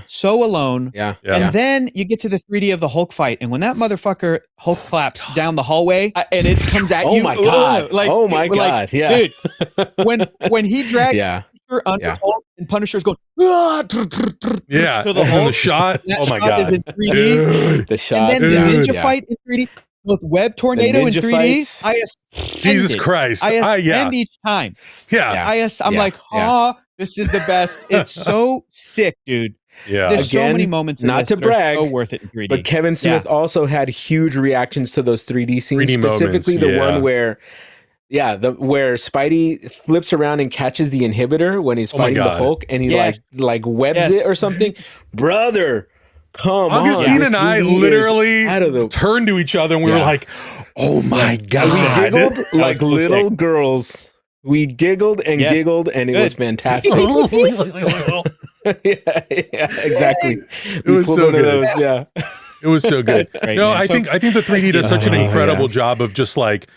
so alone. And then you get to the 3D of the Hulk fight, and when that motherfucker Hulk claps down the hallway and it comes at you, my god, dude, when he dragged under Hulk and Punisher's going to the Hulk, the shot, my god, is in 3D. Dude, the shot, and then the ninja fight in 3D. With Web Tornado in 3D, Jesus Christ! I ascend each time. I'm like, this is the best. It's so sick, dude. There's so many moments in not this to brag, that are so worth it in 3D. But Kevin Smith also had huge reactions to those 3D scenes, specifically the one where where Spidey flips around and catches the inhibitor when he's fighting the Hulk, and he like webs it or something. Brother, come on. Augustine and I literally turned to each other and we were like, oh my God. We giggled like little girls. We giggled and giggled and it was fantastic. Exactly. It was so good. It was so good. No, I think the 3D does such an incredible job of just like,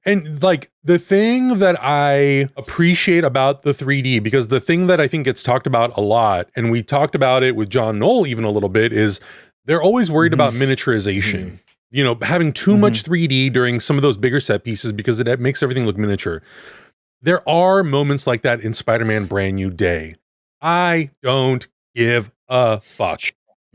and like the thing that I appreciate about the 3D, because the thing that I think gets talked about a lot, and we talked about it with John Knoll even a little bit, is they're always worried about miniaturization. having too much 3D during some of those bigger set pieces because it makes everything look miniature. There are moments like that in Spider-Man Brand New Day. I don't give a fuck.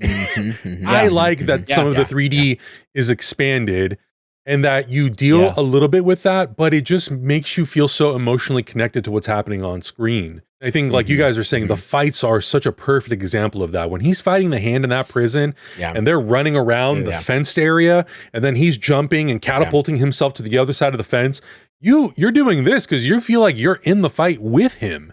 I like that some of the 3D is expanded and that you deal a little bit with that, but it just makes you feel so emotionally connected to what's happening on screen. I think, like you guys are saying, the fights are such a perfect example of that. When he's fighting the Hand in that prison and they're running around the fenced area and then he's jumping and catapulting himself to the other side of the fence, you're doing this because you feel like you're in the fight with him.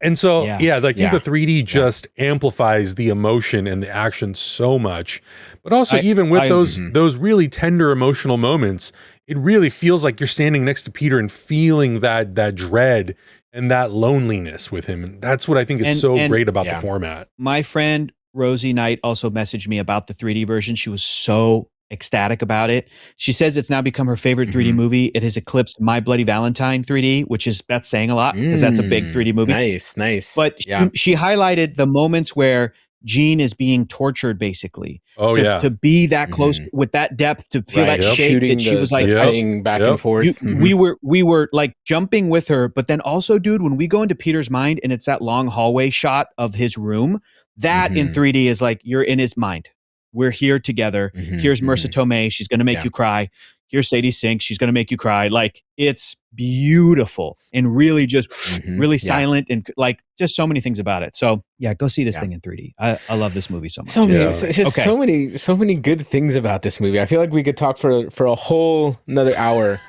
And so, I think the 3D just amplifies the emotion and the action so much. But also, even with those really tender emotional moments, it really feels like you're standing next to Peter and feeling that dread and that loneliness with him. And that's what I think is so great about the format. My friend Rosie Knight also messaged me about the 3D version. She was so ecstatic about it. She says it's now become her favorite 3D movie. It has eclipsed My Bloody Valentine 3D, that's saying a lot because that's a big 3D movie. Nice. But she highlighted the moments where Jean is being tortured, basically. To be that close with that depth, to feel that shake that she was like fighting back and forth. We were like jumping with her, but then also, dude, when we go into Peter's mind and it's that long hallway shot of his room, that in 3D is like you're in his mind. We're here together. Here's Marissa Tomei. She's going to make you cry. Here's Sadie Sink. She's going to make you cry. Like, it's beautiful and really just really silent and like just so many things about it. So yeah, go see this thing in 3D. I love this movie so much. So many good things about this movie. I feel like we could talk for a whole another hour.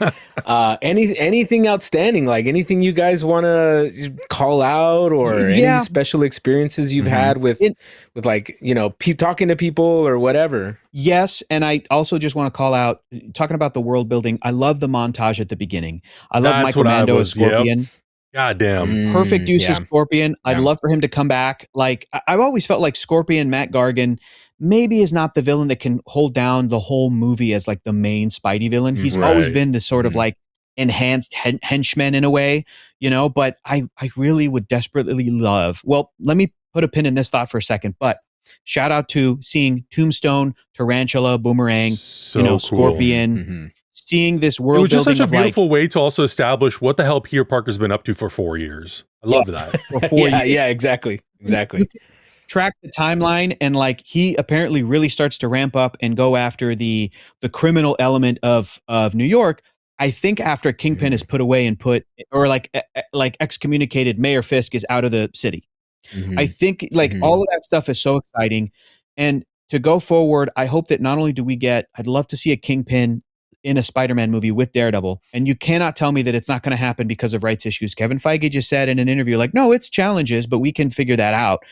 Anything outstanding? Like anything you guys want to call out or any special experiences you've had with like, talking to people or whatever? Yes. And I also just want to call out, talking about the world building, I love the montage at the beginning. I love Michael Mando as Scorpion. Goddamn. Perfect use of Scorpion. I'd love for him to come back. Like, I've always felt like Scorpion, Matt Gargan, maybe is not the villain that can hold down the whole movie as like the main Spidey villain. He's always been this sort of like enhanced henchman in a way, but I really would desperately love, let me put a pin in this thought for a second, but shout out to seeing Tombstone, Tarantula, Boomerang, Scorpion, seeing this world building. It was just such a beautiful way to also establish what the hell Peter Parker's been up to for 4 years. I love that. For 4 years. Yeah, exactly. Track the timeline, and like he apparently really starts to ramp up and go after the criminal element of New York. I think after Kingpin is put away and like excommunicated, Mayor Fisk is out of the city. I think like all of that stuff is so exciting. And to go forward, I hope that not only I'd love to see a Kingpin in a Spider-Man movie with Daredevil. And you cannot tell me that it's not going to happen because of rights issues. Kevin Feige just said in an interview, like, no, it's challenges, but we can figure that out.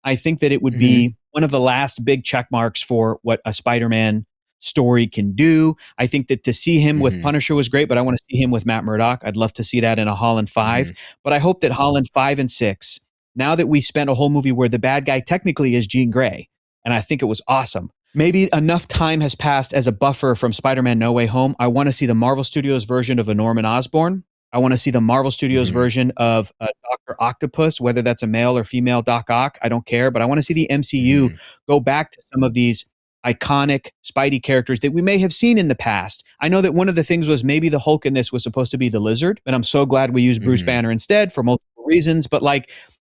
I think that it would be one of the last big check marks for what a Spider-Man story can do. I think that to see him with Punisher was great, but I want to see him with Matt Murdock. I'd love to see that in a Holland 5. But I hope that Holland 5 and 6, now that we spent a whole movie where the bad guy technically is Jean Grey, and I think it was awesome. Maybe enough time has passed as a buffer from Spider-Man No Way Home. I want to see the Marvel Studios version of a Norman Osborn. I want to see the Marvel Studios version of Dr. Octopus, whether that's a male or female Doc Ock. I don't care, but I want to see the MCU go back to some of these iconic Spidey characters that we may have seen in the past. I know that one of the things was maybe the Hulk in this was supposed to be the Lizard, and I'm so glad we used Bruce Banner instead for multiple reasons. But like,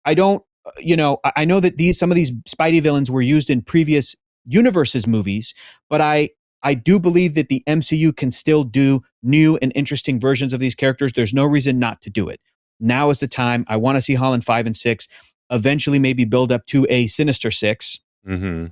I don't, I know that some of these Spidey villains were used in previous universes movies, but I do believe that the MCU can still do new and interesting versions of these characters. There's no reason not to do it. Now is the time. I want to see Holland 5 and 6 eventually maybe build up to a Sinister 6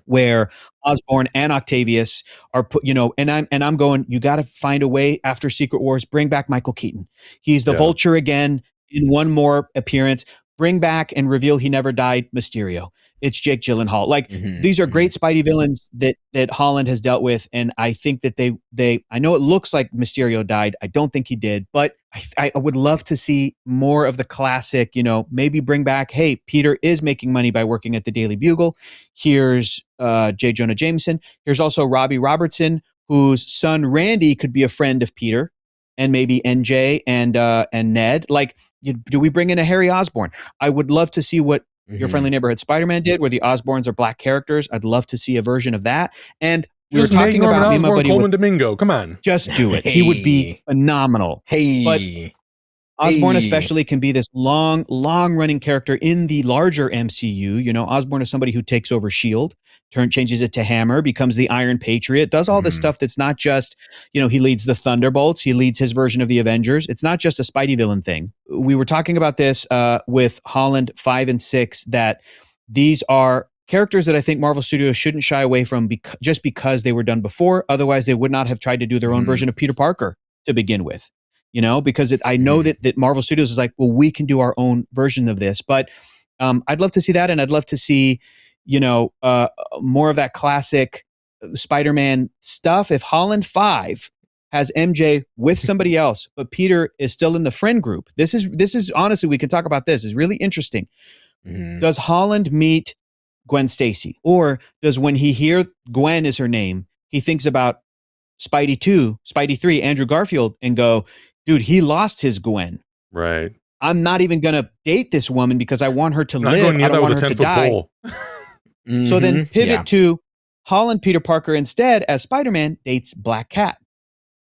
where Osborn and Octavius are put, and I'm going, you got to find a way after Secret Wars, bring back Michael Keaton. He's the Vulture again in one more appearance. Bring back and reveal he never died Mysterio. It's Jake Gyllenhaal. Like these are great Spidey villains that Holland has dealt with, and I think that they I know it looks like Mysterio died. I don't think he did, but I would love to see more of the classic. Maybe bring back. Hey, Peter is making money by working at the Daily Bugle. Here's J. Jonah Jameson. Here's also Robbie Robertson, whose son Randy could be a friend of Peter, and maybe NJ and Ned. Like, do we bring in a Harry Osborn? I would love to see what Your Friendly Neighborhood Spider-Man did, where the Osborns are black characters. I'd love to see a version of that. And we were Just make talking Norman about Osborn, Mima Buddy. Coleman Domingo. Come on. Just do it. He would be phenomenal. But Osborn especially can be this long running character in the larger MCU. You know, Osborn is somebody who takes over S.H.I.E.L.D., changes it to Hammer, becomes the Iron Patriot, does all this stuff that's not just, you know, he leads the Thunderbolts, he leads his version of the Avengers. It's not just a Spidey villain thing. We were talking about this with Holland 5 and 6, that these are characters that I think Marvel Studios shouldn't shy away from just because they were done before. Otherwise, they would not have tried to do their own version of Peter Parker to begin with. You know, because I know that Marvel Studios is like, well, we can do our own version of this. But I'd love to see that, and I'd love to see, you know, more of that classic Spider-Man stuff. If Holland 5 has MJ with somebody else, but Peter is still in the friend group, this is honestly, we can talk about this. It's really interesting. Does Holland meet Gwen Stacy, or does, when he hears Gwen is her name, he thinks about Spidey 2, Spidey 3, Andrew Garfield, and go, dude, he lost his Gwen. Right. I'm not even going to date this woman because I want her to live. I don't want her to die. So then pivot to Holland Peter Parker instead as Spider-Man dates Black Cat.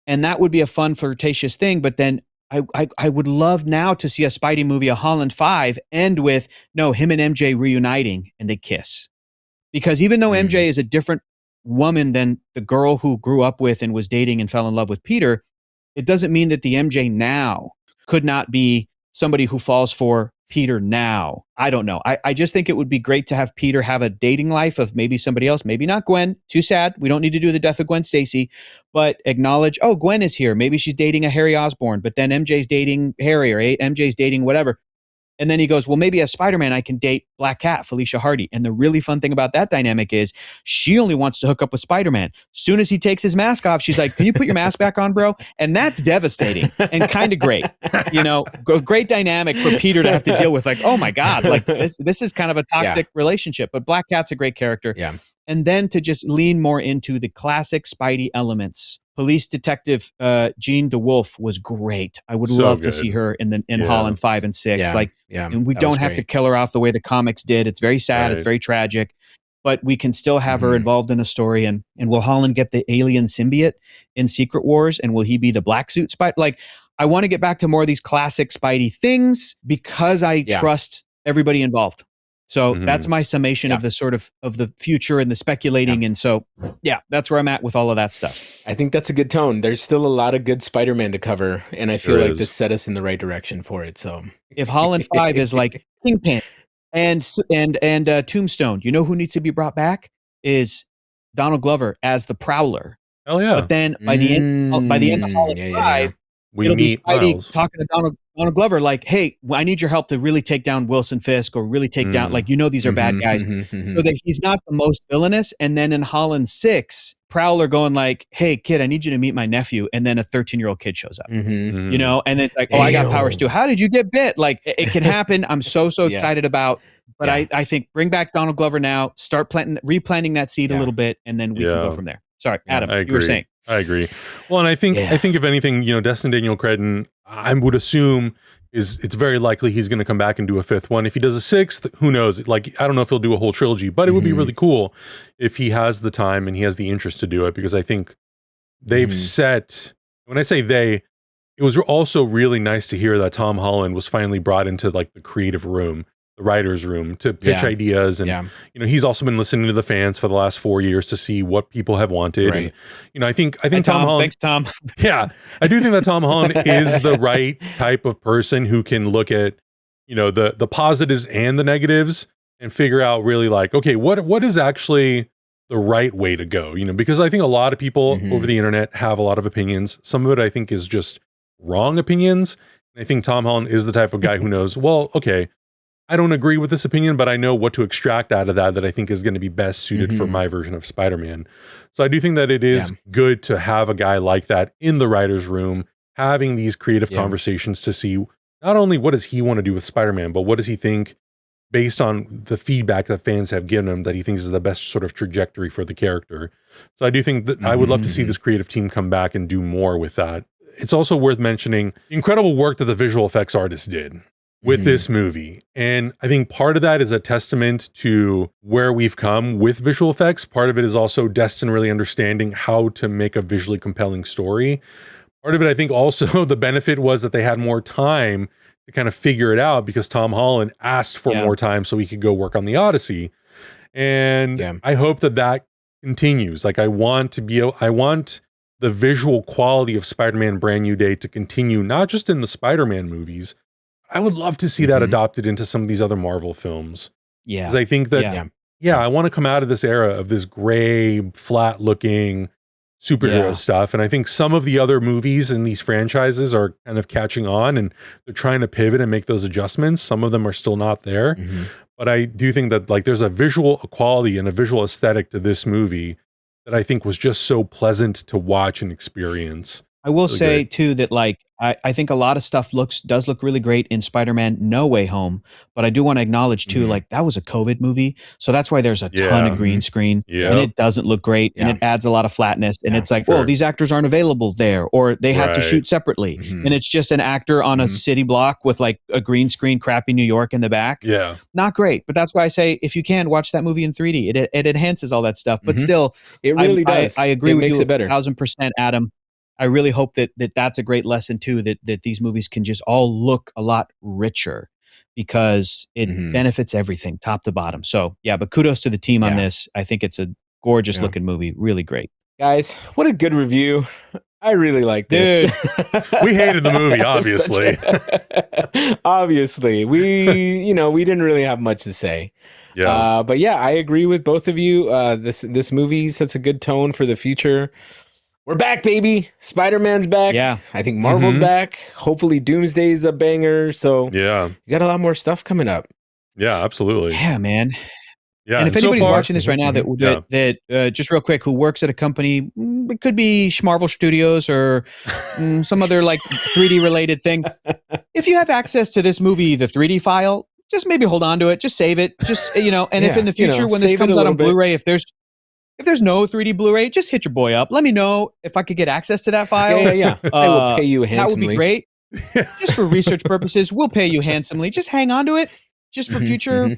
And that would be a fun, flirtatious thing. But then I would love now to see a Spidey movie, a Holland 5, end with, no, him and MJ reuniting and they kiss. Because even though MJ is a different woman than the girl who grew up with and was dating and fell in love with Peter, it doesn't mean that the MJ now could not be somebody who falls for Peter now. I don't know. I just think it would be great to have Peter have a dating life of maybe somebody else, maybe not Gwen. Too sad. We don't need to do the death of Gwen Stacy, but acknowledge, oh, Gwen is here. Maybe she's dating a Harry Osborn, but then MJ's dating Harry, or MJ's dating whatever. And then he goes, well, maybe as Spider-Man, I can date Black Cat, Felicia Hardy. And the really fun thing about that dynamic is she only wants to hook up with Spider-Man. Soon as he takes his mask off, she's like, can you put your mask back on, bro? And that's devastating and kind of great. You know, great dynamic for Peter to have to deal with, like, oh my God, like this is kind of a toxic relationship. But Black Cat's a great character. Yeah. And then to just lean more into the classic Spidey elements. Police Detective Jean DeWolf was great. I would love to see her in Holland 5 and 6. And we don't have to kill her off the way the comics did. It's very sad. It's very tragic. But we can still have her involved in a story. And will Holland get the alien symbiote in Secret Wars? And will he be the black suit Spidey? Like, I want to get back to more of these classic Spidey things because I trust everybody involved. So that's my summation of the sort of the future and the speculating. And so, that's where I'm at with all of that stuff. I think that's a good tone. There's still a lot of good Spider-Man to cover. And I feel like this set us in the right direction for it. So if Holland 5 is like Kingpin and Tombstone, you know who needs to be brought back is Donald Glover as the Prowler. Oh yeah. But then by the end of Holland 5, it'll be Spidey talking to Donald Glover, like, hey, I need your help to really take down Wilson Fisk, or really take down, like, you know, these are bad guys. So that he's not the most villainous. And then in Holland 6, Prowler going like, hey, kid, I need you to meet my nephew. And then a 13-year-old kid shows up, you know, and then like, oh, I got powers too. How did you get bit? Like, it can happen. I'm so excited about. But I think bring back Donald Glover now, start replanting that seed a little bit, and then we can go from there. Sorry, Adam, you were saying. I agree. Well, and I think if anything, you know, Destin Daniel Cretton, I would assume it's very likely he's going to come back and do a 5th one. If he does a 6th, who knows? Like, I don't know if he'll do a whole trilogy, but it would be really cool if he has the time and he has the interest to do it, because I think they've set, when I say they, it was also really nice to hear that Tom Holland was finally brought into like the creative room, the writer's room, to pitch ideas. And, you know, he's also been listening to the fans for the last 4 years to see what people have wanted. And, you know, I think Tom Holland, thanks, Tom. Yeah, I do think that Tom Holland is the right type of person who can look at, you know, the positives and the negatives and figure out really like, okay, what is actually the right way to go? You know, because I think a lot of people over the internet have a lot of opinions. Some of it I think is just wrong opinions. And I think Tom Holland is the type of guy who knows, well, okay, I don't agree with this opinion, but I know what to extract out of that I think is going to be best suited for my version of Spider-Man. So I do think that it is good to have a guy like that in the writer's room, having these creative conversations to see not only what does he want to do with Spider-Man, but what does he think, based on the feedback that fans have given him, that he thinks is the best sort of trajectory for the character. So I do think that I would love to see this creative team come back and do more with that. It's also worth mentioning the incredible work that the visual effects artist did. with this movie. And I think part of that is a testament to where we've come with visual effects. Part of it is also Destin really understanding how to make a visually compelling story. Part of it, I think also the benefit was that they had more time to kind of figure it out because Tom Holland asked for more time so he could go work on the Odyssey. And I hope that that continues. Like I want the visual quality of Spider-Man Brand New Day to continue, not just in the Spider-Man movies. I would love to see that adopted into some of these other Marvel films. Yeah. Because I think that, I want to come out of this era of this gray, flat looking superhero stuff. And I think some of the other movies in these franchises are kind of catching on and they're trying to pivot and make those adjustments. Some of them are still not there. But I do think that like there's a visual quality and a visual aesthetic to this movie that I think was just so pleasant to watch and experience. I will say too that like I think a lot of stuff does look really great in Spider-Man No Way Home, but I do want to acknowledge too like that was a COVID movie, so that's why there's a ton of green screen and it doesn't look great and it adds a lot of flatness and it's like, well, these actors aren't available there or they have to shoot separately and it's just an actor on a city block with like a green screen crappy New York in the back. Not great, but that's why I say if you can watch that movie in 3D, it enhances all that stuff, but still it really does. I agree with makes you it better. 1,000%, Adam. I really hope that that's a great lesson too, that these movies can just all look a lot richer because it benefits everything top to bottom. So yeah, but kudos to the team on this. I think it's a gorgeous looking movie. Really great. Guys, what a good review. I really like this. We hated the movie, obviously. Obviously. We didn't really have much to say. But yeah, I agree with both of you. This movie sets a good tone for the future. We're back, baby. Spider-Man's back. Yeah. I think Marvel's back. Hopefully Doomsday's a banger. So you got a lot more stuff coming up. Yeah, absolutely. Yeah, man. Yeah. And if anybody's watching this right now that just real quick, who works at a company, it could be Marvel Studios or some other like 3D related thing. If you have access to this movie, the 3D file, just maybe hold on to it. Just save it. Just, and if in the future when this comes out on Blu-ray, if there's no 3D Blu-ray, just hit your boy up. Let me know if I could get access to that file. I will pay you handsomely. That would be great. Just for research purposes, we'll pay you handsomely. Just hang on to it. Just for future,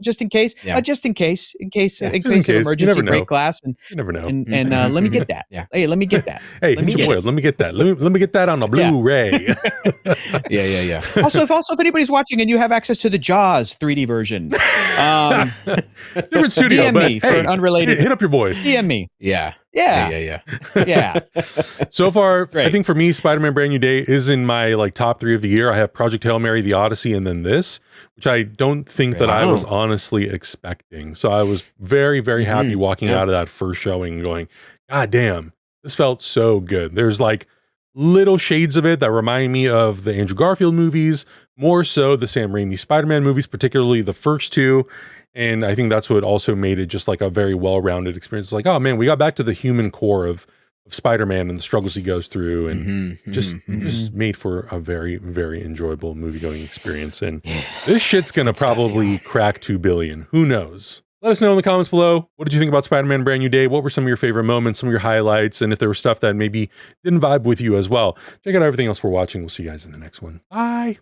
just in case, in case of emergency break glass. And you never know. And let me get that. Hey, let me get that. Hey, let me get that. Let me get that on a Blu-ray. Yeah. Also, if anybody's watching and you have access to the Jaws 3D version, different studio, DM me for an unrelated. Hit up your boy. DM me. Yeah. So far, I think for me, Spider-Man Brand New Day is in my like top 3 of the year. I have Project Hail Mary, The Odyssey, and then this, which I don't think that I was honestly expecting. So I was very, very happy walking out of that first showing and going, God damn, this felt so good. There's like little shades of it that remind me of the Andrew Garfield movies, more so the Sam Raimi Spider-Man movies, particularly the first 2. And I think that's what also made it just like a very well-rounded experience. It's like, oh man, we got back to the human core of Spider-Man and the struggles he goes through, and just made for a very, very enjoyable movie-going experience. And this shit's gonna probably crack 2 billion. Who knows? Let us know in the comments below. What did you think about Spider-Man Brand New Day? What were some of your favorite moments, some of your highlights, and if there was stuff that maybe didn't vibe with you as well. Check out everything else we're watching. We'll see you guys in the next one. Bye.